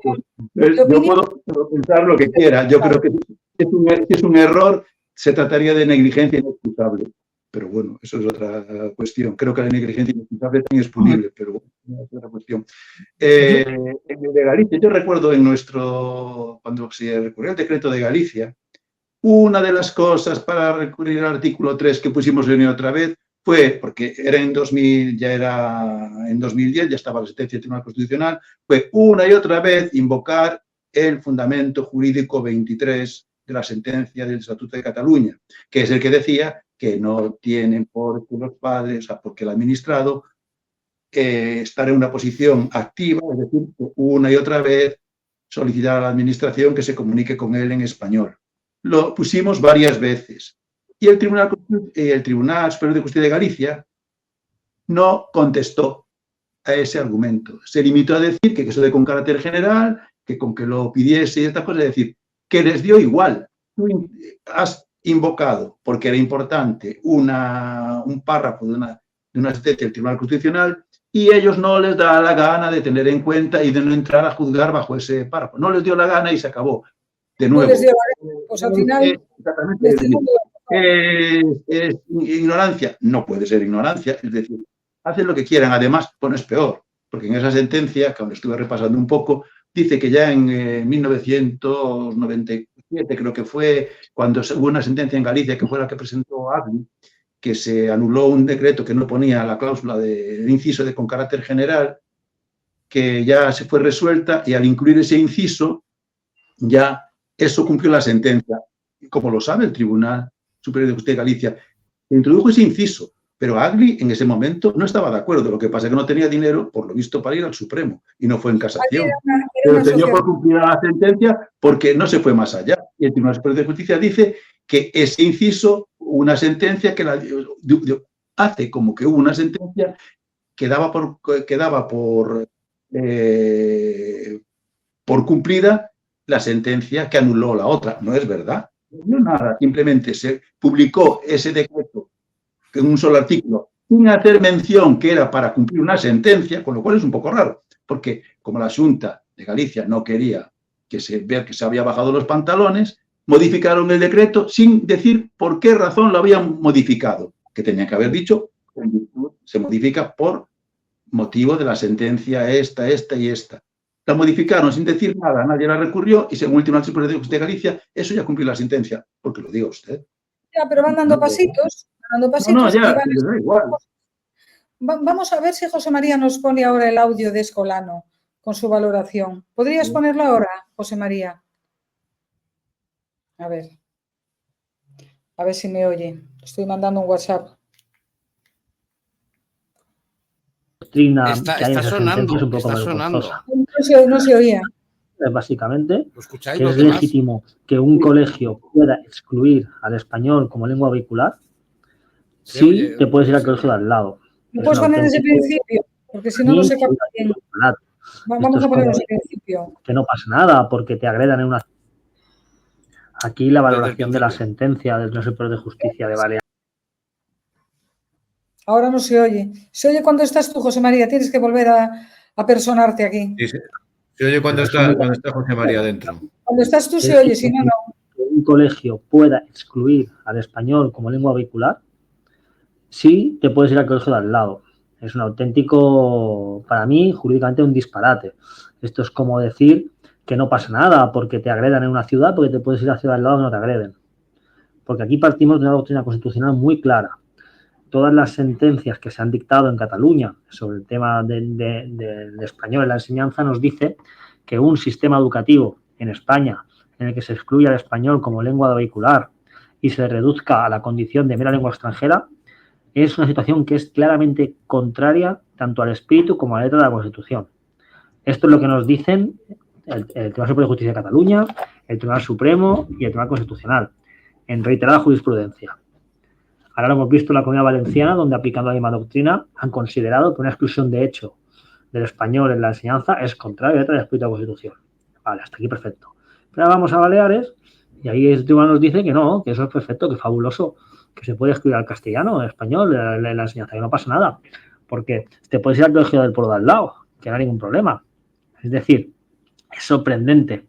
Yo puedo pensar lo que quiera. Yo creo que si es un error, se trataría de negligencia inexcusable. Pero bueno, eso es otra cuestión. Creo que la negligencia inexcusable también es punible, pero bueno, es otra cuestión. En el de Galicia, yo recuerdo cuando se recurrió el decreto de Galicia, una de las cosas para recurrir al artículo 3 que pusimos en otra vez fue, porque era en 2000, ya era en 2010, ya estaba la sentencia del Tribunal Constitucional, fue una y otra vez invocar el fundamento jurídico 23 de la sentencia del Estatuto de Cataluña, que es el que decía que no tienen por qué los padres, o sea, porque el administrado estar en una posición activa, es decir, una y otra vez solicitar a la administración que se comunique con él en español. Lo pusimos varias veces. Y el Tribunal Superior de Justicia de Galicia no contestó a ese argumento. Se limitó a decir que eso de con carácter general, que con que lo pidiese y estas cosas, es decir, que les dio igual. Tú has invocado, porque era importante, un párrafo de una sentencia del Tribunal Constitucional y ellos no les da la gana de tener en cuenta y de no entrar a juzgar bajo ese párrafo. No les dio la gana y se acabó. De nuevo. No les dio la gana. Pues al final... ¿Es ignorancia? No puede ser ignorancia. Es decir, hacen lo que quieran. Además, bueno, es peor, porque en esa sentencia, que aún estuve repasando un poco, dice que ya en 1997, creo que fue, cuando hubo una sentencia en Galicia, que fue la que presentó Agli, que se anuló un decreto que no ponía la cláusula del inciso de con carácter general, que ya se fue resuelta y al incluir ese inciso, ya eso cumplió la sentencia. Como lo sabe el Tribunal Superior de Justicia de Galicia, introdujo ese inciso, pero Agli en ese momento no estaba de acuerdo. Lo que pasa es que no tenía dinero, por lo visto, para ir al Supremo y no fue en casación. Pero tenía por cumplir la sentencia porque no se fue más allá. Y el Tribunal Superior de Justicia dice que ese inciso, una sentencia que hace como que hubo una sentencia que daba por cumplida la sentencia que anuló la otra. No es verdad. No nada, simplemente se publicó ese decreto en un solo artículo sin hacer mención que era para cumplir una sentencia, con lo cual es un poco raro, porque como la Xunta de Galicia no quería ver que se había bajado los pantalones, modificaron el decreto sin decir por qué razón lo habían modificado, que tenían que haber dicho, se modifica por motivo de la sentencia esta y esta. La modificaron sin decir nada, nadie la recurrió y según el Tribunal Superior de Justicia de Galicia, eso ya cumplió la sentencia, porque lo diga usted. Ya, pero van dando pasitos. No, ya, da igual. Vamos a ver si José María nos pone ahora el audio de Escolano con su valoración. ¿Podrías ponerlo ahora, José María? A ver si me oye. Estoy mandando un WhatsApp. Está sonando, es un poco no se oía. Básicamente, que es legítimo que un colegio pueda excluir al español como lengua vehicular si te puedes ir al colegio de al lado. No puedes poner ese principio. Porque si no, no se capta bien. Vamos a ponerlo al principio. Que no pasa nada porque te agredan en una... Aquí la valoración de la sentencia del Tribunal Superior de Justicia de Baleares. Ahora no se oye. Se oye cuando estás tú, José María. Tienes que volver a personarte aquí. Sí, se oye cuando está José María dentro. Cuando estás tú se oye, si no, no. Que un colegio pueda excluir al español como lengua vehicular, sí te puedes ir al colegio de al lado. Es un auténtico, para mí, jurídicamente un disparate. Esto es como decir que no pasa nada porque te agredan en una ciudad, porque te puedes ir a la ciudad al lado y no te agreden. Porque aquí partimos de una doctrina constitucional muy clara. Todas las sentencias que se han dictado en Cataluña sobre el tema del español en la enseñanza nos dice que un sistema educativo en España en el que se excluya el español como lengua vehicular y se reduzca a la condición de mera lengua extranjera es una situación que es claramente contraria tanto al espíritu como a la letra de la Constitución. Esto es lo que nos dicen el Tribunal Superior de Justicia de Cataluña, el Tribunal Supremo y el Tribunal Constitucional, en reiterada jurisprudencia. Ahora lo hemos visto en la Comunidad Valenciana, donde aplicando la misma doctrina han considerado que una exclusión de hecho del español en la enseñanza es contraria a la letra del espíritu de la Constitución. Vale, hasta aquí perfecto. Pero ahora vamos a Baleares y ahí el tribunal nos dice que no, que eso es perfecto, que fabuloso, que se puede excluir al castellano, al español, en la enseñanza, que no pasa nada, porque te puedes ir al colegio del pueblo de al lado, que no hay ningún problema. Es decir, es sorprendente.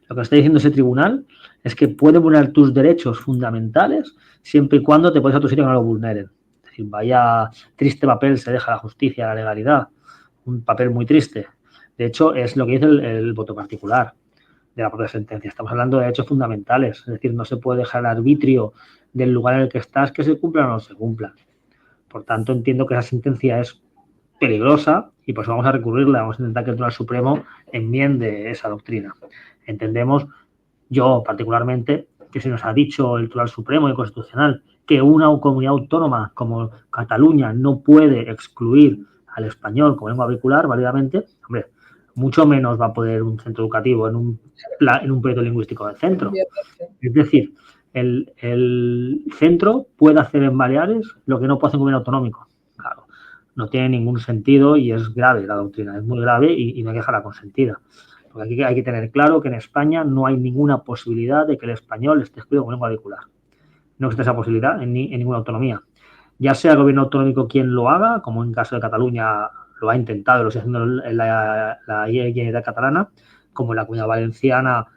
Lo que está diciendo ese tribunal es que puede vulnerar tus derechos fundamentales siempre y cuando te puedes a tu sitio que no lo vulneren. Es decir, vaya triste papel se deja la justicia, la legalidad. Un papel muy triste. De hecho, es lo que dice el voto particular de la propia sentencia. Estamos hablando de derechos fundamentales. Es decir, no se puede dejar el arbitrio del lugar en el que estás que se cumplan o no se cumplan. Por tanto, entiendo que esa sentencia es peligrosa y por eso vamos a recurrirla. Vamos a intentar que el Tribunal Supremo enmiende esa doctrina. Entendemos, yo particularmente, que se nos ha dicho el Tribunal Supremo y el Constitucional que una comunidad autónoma como Cataluña no puede excluir al español como lengua vehicular válidamente, hombre, mucho menos va a poder un centro educativo en un proyecto lingüístico del centro. Es decir, el centro puede hacer en Baleares lo que no puede hacer un gobierno autonómico. Claro, no tiene ningún sentido y es grave la doctrina, es muy grave y no hay que dejarla consentida. Porque aquí hay que tener claro que en España no hay ninguna posibilidad de que el español esté excluido como lengua vehicular. No existe esa posibilidad en ninguna autonomía. Ya sea el gobierno autonómico quien lo haga, como en el caso de Cataluña lo ha intentado y lo está haciendo en la Generalitat catalana, como en la Comunidad Valenciana,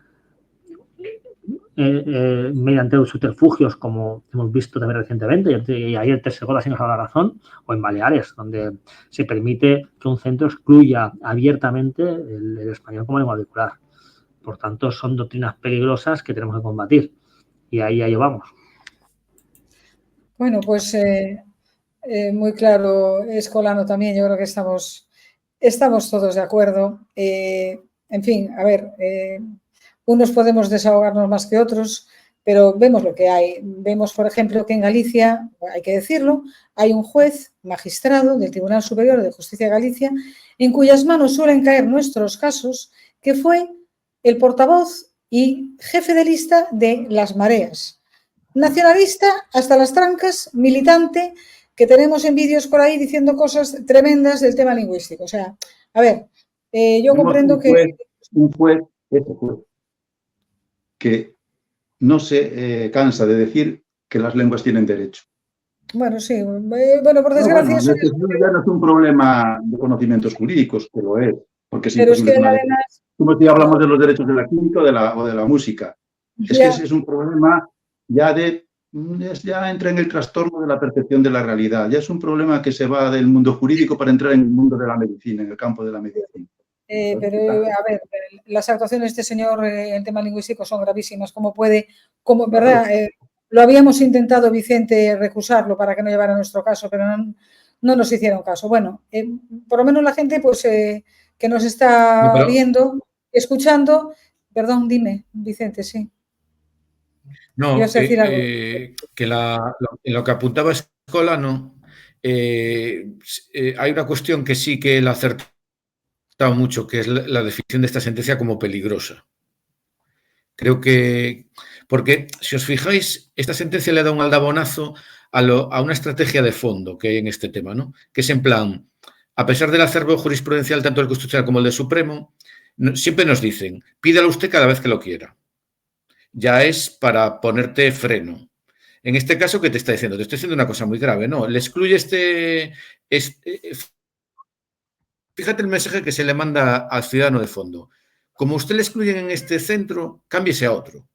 mediante subterfugios, como hemos visto también recientemente, y ayer Tercegol así nos ha dado la razón, o en Baleares, donde se permite que un centro excluya abiertamente el español como lengua vehicular. Por tanto, son doctrinas peligrosas que tenemos que combatir. Y ahí ya llevamos. Bueno, pues muy claro, Escolano, también. Yo creo que estamos todos de acuerdo. En fin, a ver, unos podemos desahogarnos más que otros, pero vemos lo que hay. Vemos, por ejemplo, que en Galicia, hay que decirlo, hay un juez magistrado del Tribunal Superior de Justicia de Galicia en cuyas manos suelen caer nuestros casos, que fue el portavoz y jefe de lista de Las Mareas. Nacionalista hasta las trancas, militante, que tenemos en vídeos por ahí diciendo cosas tremendas del tema lingüístico. O sea, a ver, yo comprendo que... Un juez que no se cansa de decir que las lenguas tienen derecho. Bueno, sí. Bueno, por desgracia... Eso ya no es un problema de conocimientos jurídicos, que lo es. Porque pero es que además... Como si hablamos de los derechos de la química o de la música. Es que ese es un problema ya ya entra en el trastorno de la percepción de la realidad. Ya es un problema que se va del mundo jurídico para entrar en el mundo de la medicina, en el campo de la medicina. Pero, a ver, las actuaciones de este señor en tema lingüístico son gravísimas. ¿Verdad? Lo habíamos intentado, Vicente, recusarlo para que no llevara nuestro caso, pero no nos hicieron caso. Bueno, por lo menos la gente pues que nos está viendo, escuchando. Perdón, dime, Vicente, sí. No, que en lo que apuntaba Escolano, hay una cuestión que sí que él acertó mucho, que es la definición de esta sentencia como peligrosa. Creo que, porque si os fijáis, esta sentencia le da un aldabonazo a una estrategia de fondo que hay en este tema, ¿no? Que es en plan, a pesar del acervo jurisprudencial tanto del Constitucional como el del Supremo, siempre nos dicen, pídalo usted cada vez que lo quiera. Ya es para ponerte freno. En este caso, ¿qué te está diciendo? Te estoy diciendo una cosa muy grave, ¿no? Le excluye fíjate el mensaje que se le manda al ciudadano de fondo. Como usted le excluyen en este centro, cámbiese a otro.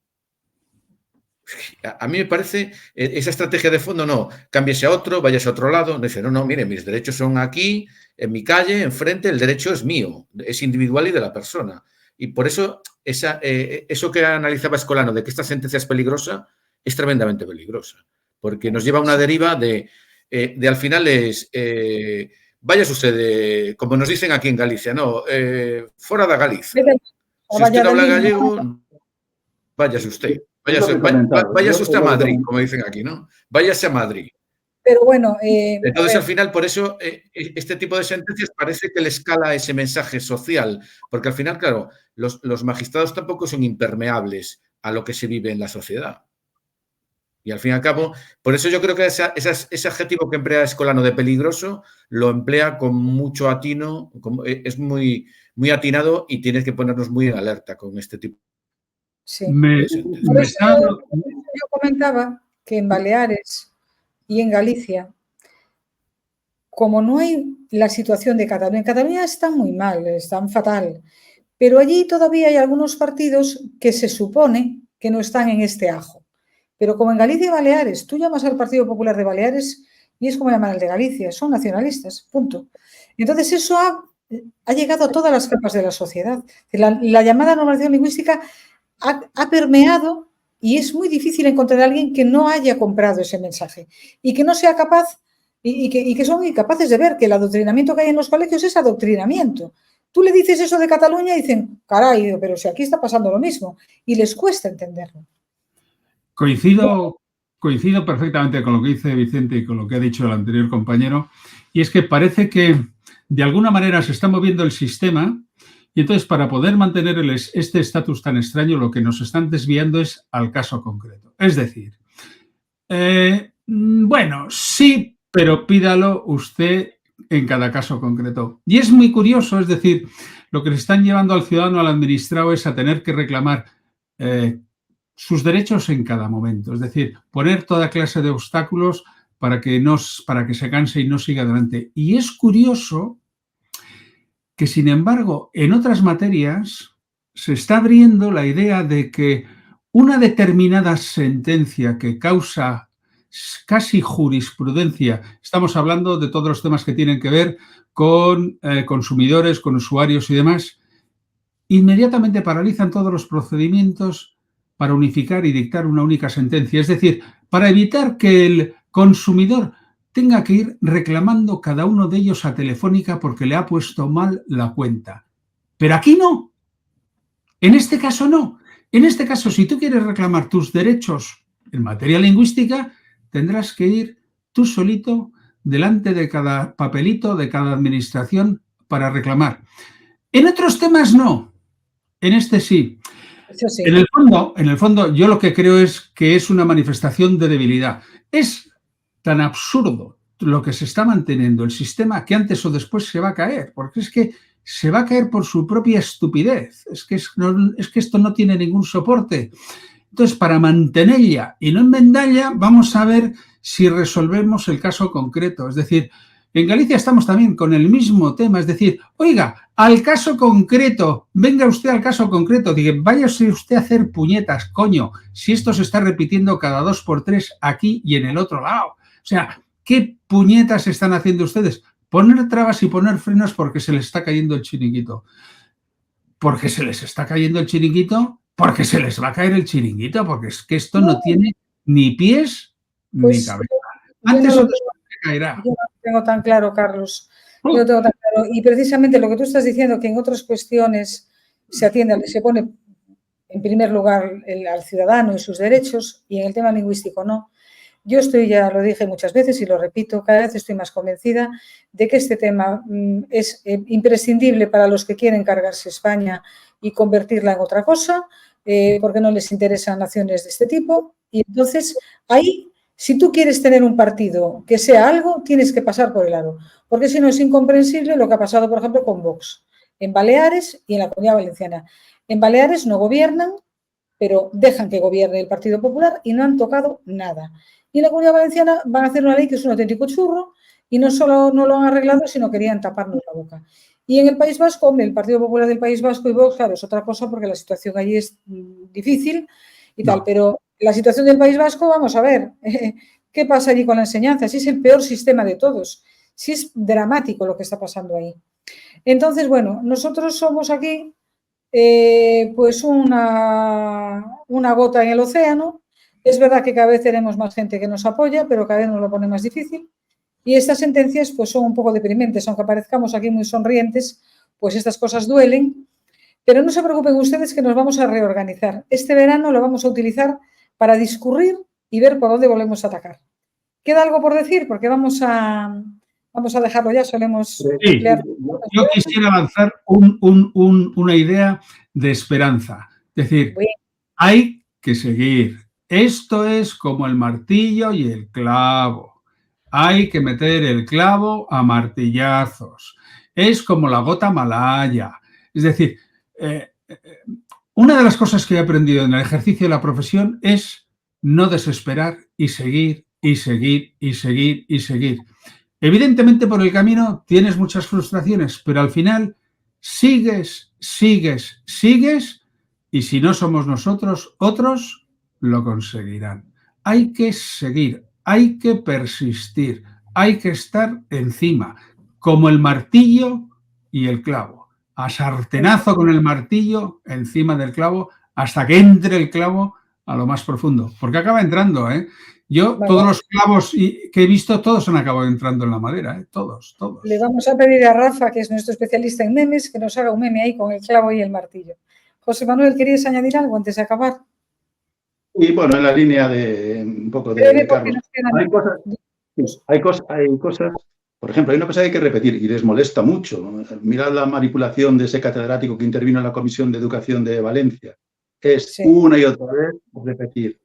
A mí me parece esa estrategia de fondo, no, cámbiese a otro, váyase a otro lado. No dice, no, mire, mis derechos son aquí, en mi calle, enfrente, el derecho es mío, es individual y de la persona. Y por eso, eso que analizaba Escolano, de que esta sentencia es peligrosa, es tremendamente peligrosa, porque nos lleva a una deriva de al final váyase usted, como nos dicen aquí en Galicia, no, fuera de Galicia. Si usted no habla gallego, váyase usted. Váyase usted a Madrid, como dicen aquí, ¿no? Váyase a Madrid. Pero bueno... Entonces, al final, por eso, este tipo de sentencias parece que le escala ese mensaje social, porque al final, claro, los magistrados tampoco son impermeables a lo que se vive en la sociedad. Y al fin y al cabo, por eso yo creo que ese adjetivo que emplea Escolano de peligroso, lo emplea con mucho atino, es muy, muy atinado y tienes que ponernos muy en alerta con este tipo. Sí. Yo comentaba que en Baleares y en Galicia, como no hay la situación de Cataluña, en Cataluña está muy mal, están fatal, pero allí todavía hay algunos partidos que se supone que no están en este ajo. Pero como en Galicia y Baleares, tú llamas al Partido Popular de Baleares y es como llamar al de Galicia, son nacionalistas, punto. Entonces eso ha llegado a todas las capas de la sociedad. La llamada normalización lingüística ha permeado y es muy difícil encontrar a alguien que no haya comprado ese mensaje y que no sea capaz y que son incapaces de ver que el adoctrinamiento que hay en los colegios es adoctrinamiento. Tú le dices eso de Cataluña y dicen, caray, pero si aquí está pasando lo mismo, y les cuesta entenderlo. Coincido perfectamente con lo que dice Vicente y con lo que ha dicho el anterior compañero, y es que parece que de alguna manera se está moviendo el sistema y entonces para poder mantener este estatus tan extraño lo que nos están desviando es al caso concreto. Es decir, bueno, sí, pero pídalo usted en cada caso concreto. Y es muy curioso, es decir, lo que le están llevando al ciudadano, al administrado, es a tener que reclamar sus derechos en cada momento, es decir, poner toda clase de obstáculos para que se canse y no siga adelante. Y es curioso que, sin embargo, en otras materias se está abriendo la idea de que una determinada sentencia que causa casi jurisprudencia, estamos hablando de todos los temas que tienen que ver con consumidores, con usuarios y demás, inmediatamente paralizan todos los procedimientos para unificar y dictar una única sentencia. Es decir, para evitar que el consumidor tenga que ir reclamando cada uno de ellos a Telefónica porque le ha puesto mal la cuenta. Pero aquí no. En este caso no. En este caso, si tú quieres reclamar tus derechos en materia lingüística, tendrás que ir tú solito delante de cada papelito, de cada administración para reclamar. En otros temas no. En este sí. Sí. En el fondo, yo lo que creo es que es una manifestación de debilidad. Es tan absurdo lo que se está manteniendo el sistema que antes o después se va a caer, porque es que se va a caer por su propia estupidez. Es que esto no tiene ningún soporte. Entonces, para mantenerla y no enmendarla, vamos a ver si resolvemos el caso concreto. Es decir, en Galicia estamos también con el mismo tema, es decir, oiga, al caso concreto, venga usted al caso concreto, diga, váyase usted a hacer puñetas, coño, si esto se está repitiendo cada 2 por 3 aquí y en el otro lado. O sea, ¿qué puñetas están haciendo ustedes? Poner trabas y poner frenos porque se les está cayendo el chiringuito. ¿Porque se les está cayendo el chiringuito? Porque se les va a caer el chiringuito, porque es que esto no tiene ni pies ni cabeza. Antes o después se caerá. Yo no lo tengo tan claro, Carlos. Yo lo tengo tan claro. Y precisamente lo que tú estás diciendo, que en otras cuestiones se pone en primer lugar al ciudadano y sus derechos, y en el tema lingüístico no. Yo ya lo dije muchas veces y lo repito, cada vez estoy más convencida de que este tema es imprescindible para los que quieren cargarse España y convertirla en otra cosa, porque no les interesan naciones de este tipo. Y entonces ahí Si tú quieres tener un partido que sea algo, tienes que pasar por el aro, porque si no es incomprensible lo que ha pasado, por ejemplo, con Vox, en Baleares y en la Comunidad Valenciana. En Baleares no gobiernan, pero dejan que gobierne el Partido Popular y no han tocado nada. Y en la Comunidad Valenciana van a hacer una ley que es un auténtico churro y no solo no lo han arreglado, sino querían taparnos la boca. Y en el País Vasco, hombre, el Partido Popular del País Vasco y Vox, claro, es otra cosa porque la situación allí es difícil y tal, pero la situación del País Vasco, vamos a ver, ¿qué pasa allí con la enseñanza? Si es el peor sistema de todos, si es dramático lo que está pasando ahí. Entonces, bueno, nosotros somos aquí pues una gota en el océano. Es verdad que cada vez tenemos más gente que nos apoya, pero cada vez nos lo pone más difícil. Y estas sentencias pues son un poco deprimentes, aunque parezcamos aquí muy sonrientes, pues estas cosas duelen. Pero no se preocupen ustedes que nos vamos a reorganizar. Este verano lo vamos a utilizar para discurrir y ver por dónde volvemos a atacar. ¿Queda algo por decir? Porque vamos a dejarlo ya, solemos emplear. Yo quisiera lanzar una idea de esperanza. Es decir, hay que seguir. Esto es como el martillo y el clavo. Hay que meter el clavo a martillazos. Es como la gota malaya. Es decir, una de las cosas que he aprendido en el ejercicio de la profesión es no desesperar y seguir, y seguir, y seguir, y seguir. Evidentemente, por el camino tienes muchas frustraciones, pero al final sigues, sigues, sigues, y si no somos nosotros, otros lo conseguirán. Hay que seguir, hay que persistir, hay que estar encima, como el martillo y el clavo. A sartenazo con el martillo encima del clavo hasta que entre el clavo a lo más profundo, porque acaba entrando, ¿eh? Yo, todos los clavos que he visto, todos han acabado entrando en la madera, ¿eh? Todos. Le vamos a pedir a Rafa, que es nuestro especialista en memes, que nos haga un meme ahí con el clavo y el martillo. José Manuel, ¿querías añadir algo antes de acabar? Y bueno, en la línea de un poco de Carlos. Hay cosas, por ejemplo, hay una cosa que hay que repetir y les molesta mucho. Mirad la manipulación de ese catedrático que intervino en la Comisión de Educación de Valencia. Es una y otra vez repetir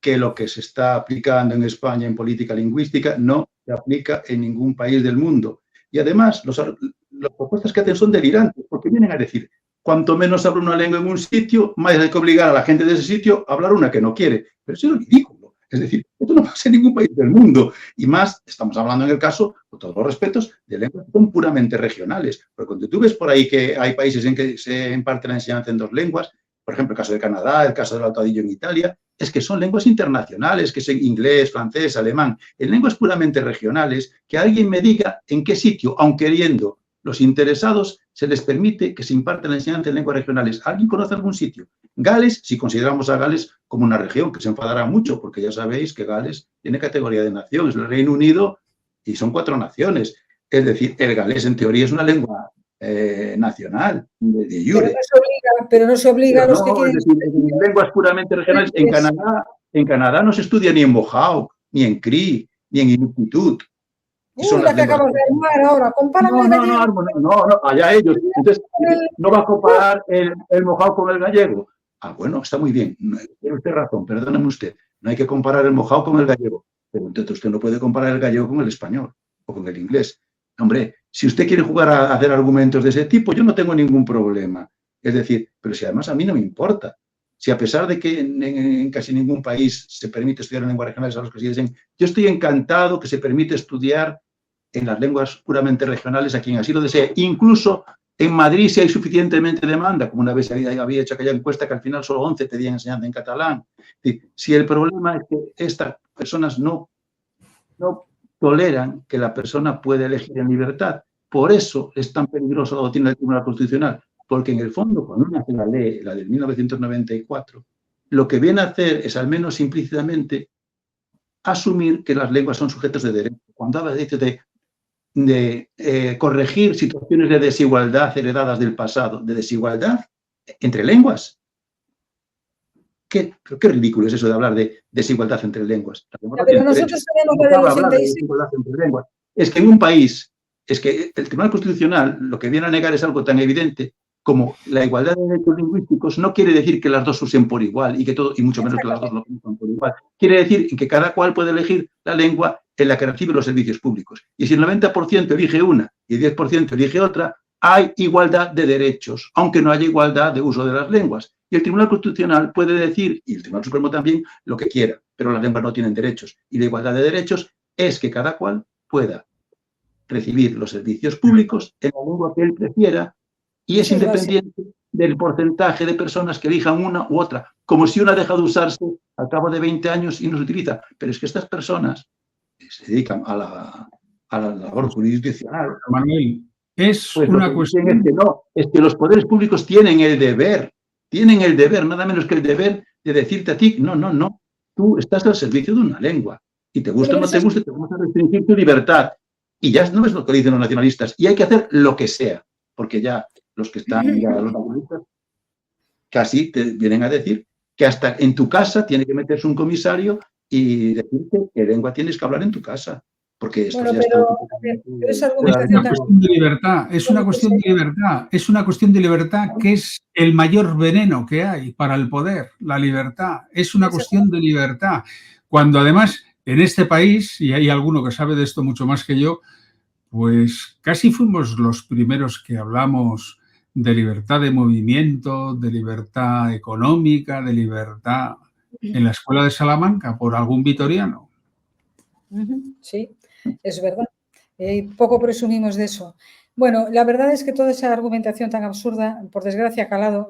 que lo que se está aplicando en España en política lingüística no se aplica en ningún país del mundo. Y además, las propuestas que hacen son delirantes, porque vienen a decir, cuanto menos habla una lengua en un sitio, más hay que obligar a la gente de ese sitio a hablar una que no quiere. Pero eso es ridículo. Es decir, esto no pasa en ningún país del mundo. Y más, estamos hablando en el caso, con todos los respetos, de lenguas que son puramente regionales. Porque cuando tú ves por ahí que hay países en que se imparte la enseñanza en dos lenguas, por ejemplo, el caso de Canadá, el caso del Alto Adigio en Italia, es que son lenguas internacionales, que es en inglés, francés, alemán, en lenguas puramente regionales, que alguien me diga en qué sitio, aun queriendo los interesados, se les permite que se imparte la enseñanza en lenguas regionales. ¿Alguien conoce algún sitio? Gales, si consideramos a Gales como una región, que se enfadará mucho, porque ya sabéis que Gales tiene categoría de nación, es el Reino Unido y son 4 naciones. Es decir, el galés en teoría es una lengua nacional, de jure. Pero no se obliga a los que quieren. Es decir, en lenguas puramente regionales. En Canadá no se estudia ni en Mohawk, ni en Cree, ni en Inuktitut. La que acabas de armar ahora, compárame el gallego. No, allá ellos. Entonces, ¿no va a comparar el Mohawk con el gallego? Ah, bueno, está muy bien. Tiene usted razón, perdóneme usted. No hay que comparar el Mohawk con el gallego. Pero entonces usted no puede comparar el gallego con el español o con el inglés. Hombre, si usted quiere jugar a hacer argumentos de ese tipo, yo no tengo ningún problema. Es decir, pero si además a mí no me importa. Si a pesar de que en casi ningún país se permite estudiar en lenguas regionales a los que se dicen, yo estoy encantado que se permite estudiar en las lenguas puramente regionales a quien así lo desee. Incluso en Madrid, si hay suficientemente demanda, como una vez había hecho aquella encuesta que al final solo 11 pedían enseñanza en catalán. Si el problema es que estas personas no toleran que la persona pueda elegir en libertad. Por eso es tan peligrosa la doctrina del Tribunal Constitucional, porque en el fondo, cuando uno hace la ley, la del 1994, lo que viene a hacer es, al menos implícitamente, asumir que las lenguas son sujetos de derecho. Cuando habla de corregir situaciones de desigualdad heredadas del pasado, de desigualdad entre lenguas. Qué ridículo es eso de hablar de desigualdad entre lenguas. Pero nosotros tenemos la de desigualdad entre lenguas. Es que en un país, es que el Tribunal Constitucional lo que viene a negar es algo tan evidente como la igualdad de derechos lingüísticos no quiere decir que las dos usen por igual y mucho menos que las dos lo usen por igual. Quiere decir que cada cual puede elegir la lengua en la que recibe los servicios públicos. Y si el 90% elige una y el 10% elige otra, hay igualdad de derechos, aunque no haya igualdad de uso de las lenguas. Y el Tribunal Constitucional puede decir, y el Tribunal Supremo también, lo que quiera, pero las lenguas no tienen derechos. Y la igualdad de derechos es que cada cual pueda recibir los servicios públicos en la lengua que él prefiera y es independiente del porcentaje de personas que elijan una u otra, como si una deja de usarse al cabo de 20 años y no se utiliza. Pero es que estas personas se dedican a la labor jurisdiccional. Manuel, es pues una cuestión... Es que los poderes públicos tienen el deber, nada menos que el deber de decirte a ti, no, tú estás al servicio de una lengua y te gusta o no te gusta, te vamos a restringir tu libertad. Y ya no es lo que dicen los nacionalistas, y hay que hacer lo que sea, porque ya los que están, ya los nacionalistas, casi te vienen a decir que hasta en tu casa tiene que meterse un comisario y decirte qué lengua tienes que hablar en tu casa. Porque esto ya está... Pero esa argumentación es una cuestión de libertad, es una cuestión de libertad que es el mayor veneno que hay para el poder, la libertad, es una cuestión de libertad. Cuando además en este país, y hay alguno que sabe de esto mucho más que yo, pues casi fuimos los primeros que hablamos de libertad de movimiento, de libertad económica, de libertad en la Escuela de Salamanca por algún vitoriano. Sí, es verdad. Poco presumimos de eso. Bueno, la verdad es que toda esa argumentación tan absurda, por desgracia, ha calado.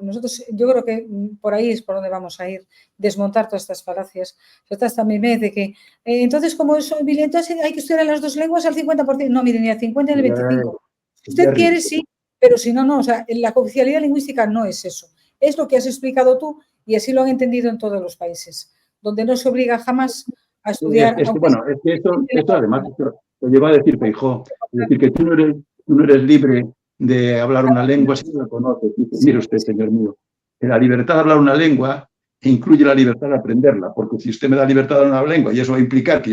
Yo creo que por ahí es por donde vamos a ir, desmontar todas estas falacias. Hasta Mehmet de que, entonces, como eso, entonces hay que estudiar en las dos lenguas al 50%. No, mire, ni al 50 ni al 25%. Si usted quiere, sí, pero si no, no. O sea, la cooficialidad lingüística no es eso. Es lo que has explicado tú y así lo han entendido en todos los países, donde no se obliga jamás a estudiar. Es que esto además lo lleva a decir Feijóo. Es decir, que tú no eres libre de hablar una lengua si no la conoces. Mire usted, señor mío, la libertad de hablar una lengua incluye la libertad de aprenderla, porque si usted me da libertad de hablar una lengua y eso va a implicar que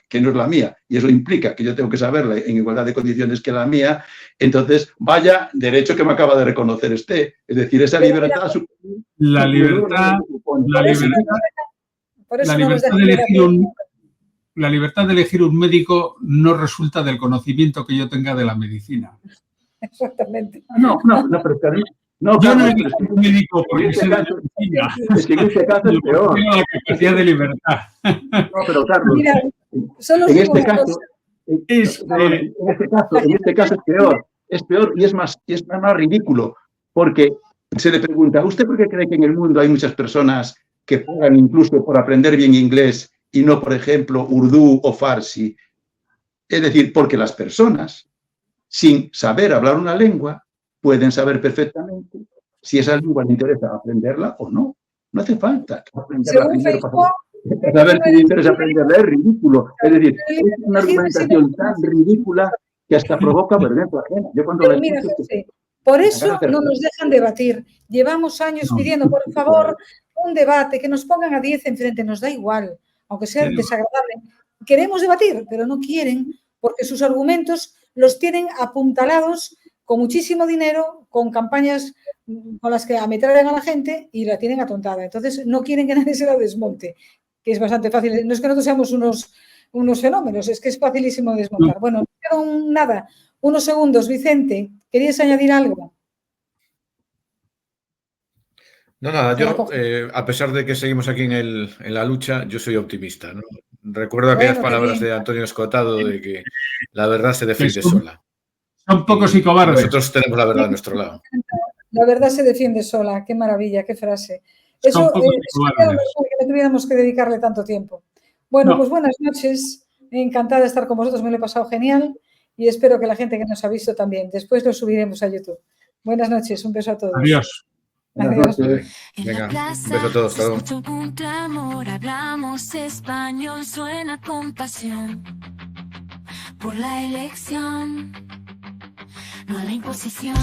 que no es la mía, y eso implica que yo tengo que saberla en igualdad de condiciones que la mía, entonces vaya derecho que me acaba de reconocer usted. Es decir, esa libertad... La libertad de elegir un médico no resulta del conocimiento que yo tenga de la medicina. Exactamente. No, pero yo no elijo un médico porque sé de medicina. Es que en este caso es peor. Tengo la capacidad de libertad. No, pero Carlos, mira, en este caso es peor. Es peor y es más ridículo, porque se le pregunta, ¿usted por qué cree que en el mundo hay muchas personas que pagan incluso por aprender bien inglés y no, por ejemplo, urdú o farsi? Es decir, porque las personas, sin saber hablar una lengua, pueden saber perfectamente si esa lengua le interesa aprenderla o no. No hace falta aprenderla primero para saber si le interesa aprenderla. Es ridículo. Es decir, es una argumentación tan ridícula que hasta provoca vergüenza ajena. Yo cuando pero mira, José, por eso no nos dejan debatir. Llevamos años pidiendo, por favor, un debate, que nos pongan a 10 enfrente. Nos da igual, aunque sea desagradable. Queremos debatir, pero no quieren, porque sus argumentos los tienen apuntalados con muchísimo dinero, con campañas con las que ametrallan a la gente y la tienen atontada. Entonces, no quieren que nadie se la desmonte, que es bastante fácil. No es que nosotros seamos unos fenómenos, es que es facilísimo desmontar. Bueno, quedan unos segundos. Vicente, ¿querías añadir algo? No, nada, yo, a pesar de que seguimos aquí en la lucha, yo soy optimista, ¿no? Recuerdo aquellas palabras de Antonio Escotado de que la verdad se defiende sola. Son pocos y cobardes. Nosotros tenemos la verdad a nuestro lado. La verdad se defiende sola. Qué maravilla, qué frase. Eso sería que no tuviéramos que dedicarle tanto tiempo. Bueno, pues buenas noches. Encantada de estar con vosotros. Me lo he pasado genial y espero que la gente que nos ha visto también. Después lo subiremos a YouTube. Buenas noches. Un beso a todos. Adiós. Adiós. Venga, un beso a todos. Hablamos español, suena con pasión. Por la elección, no la imposición.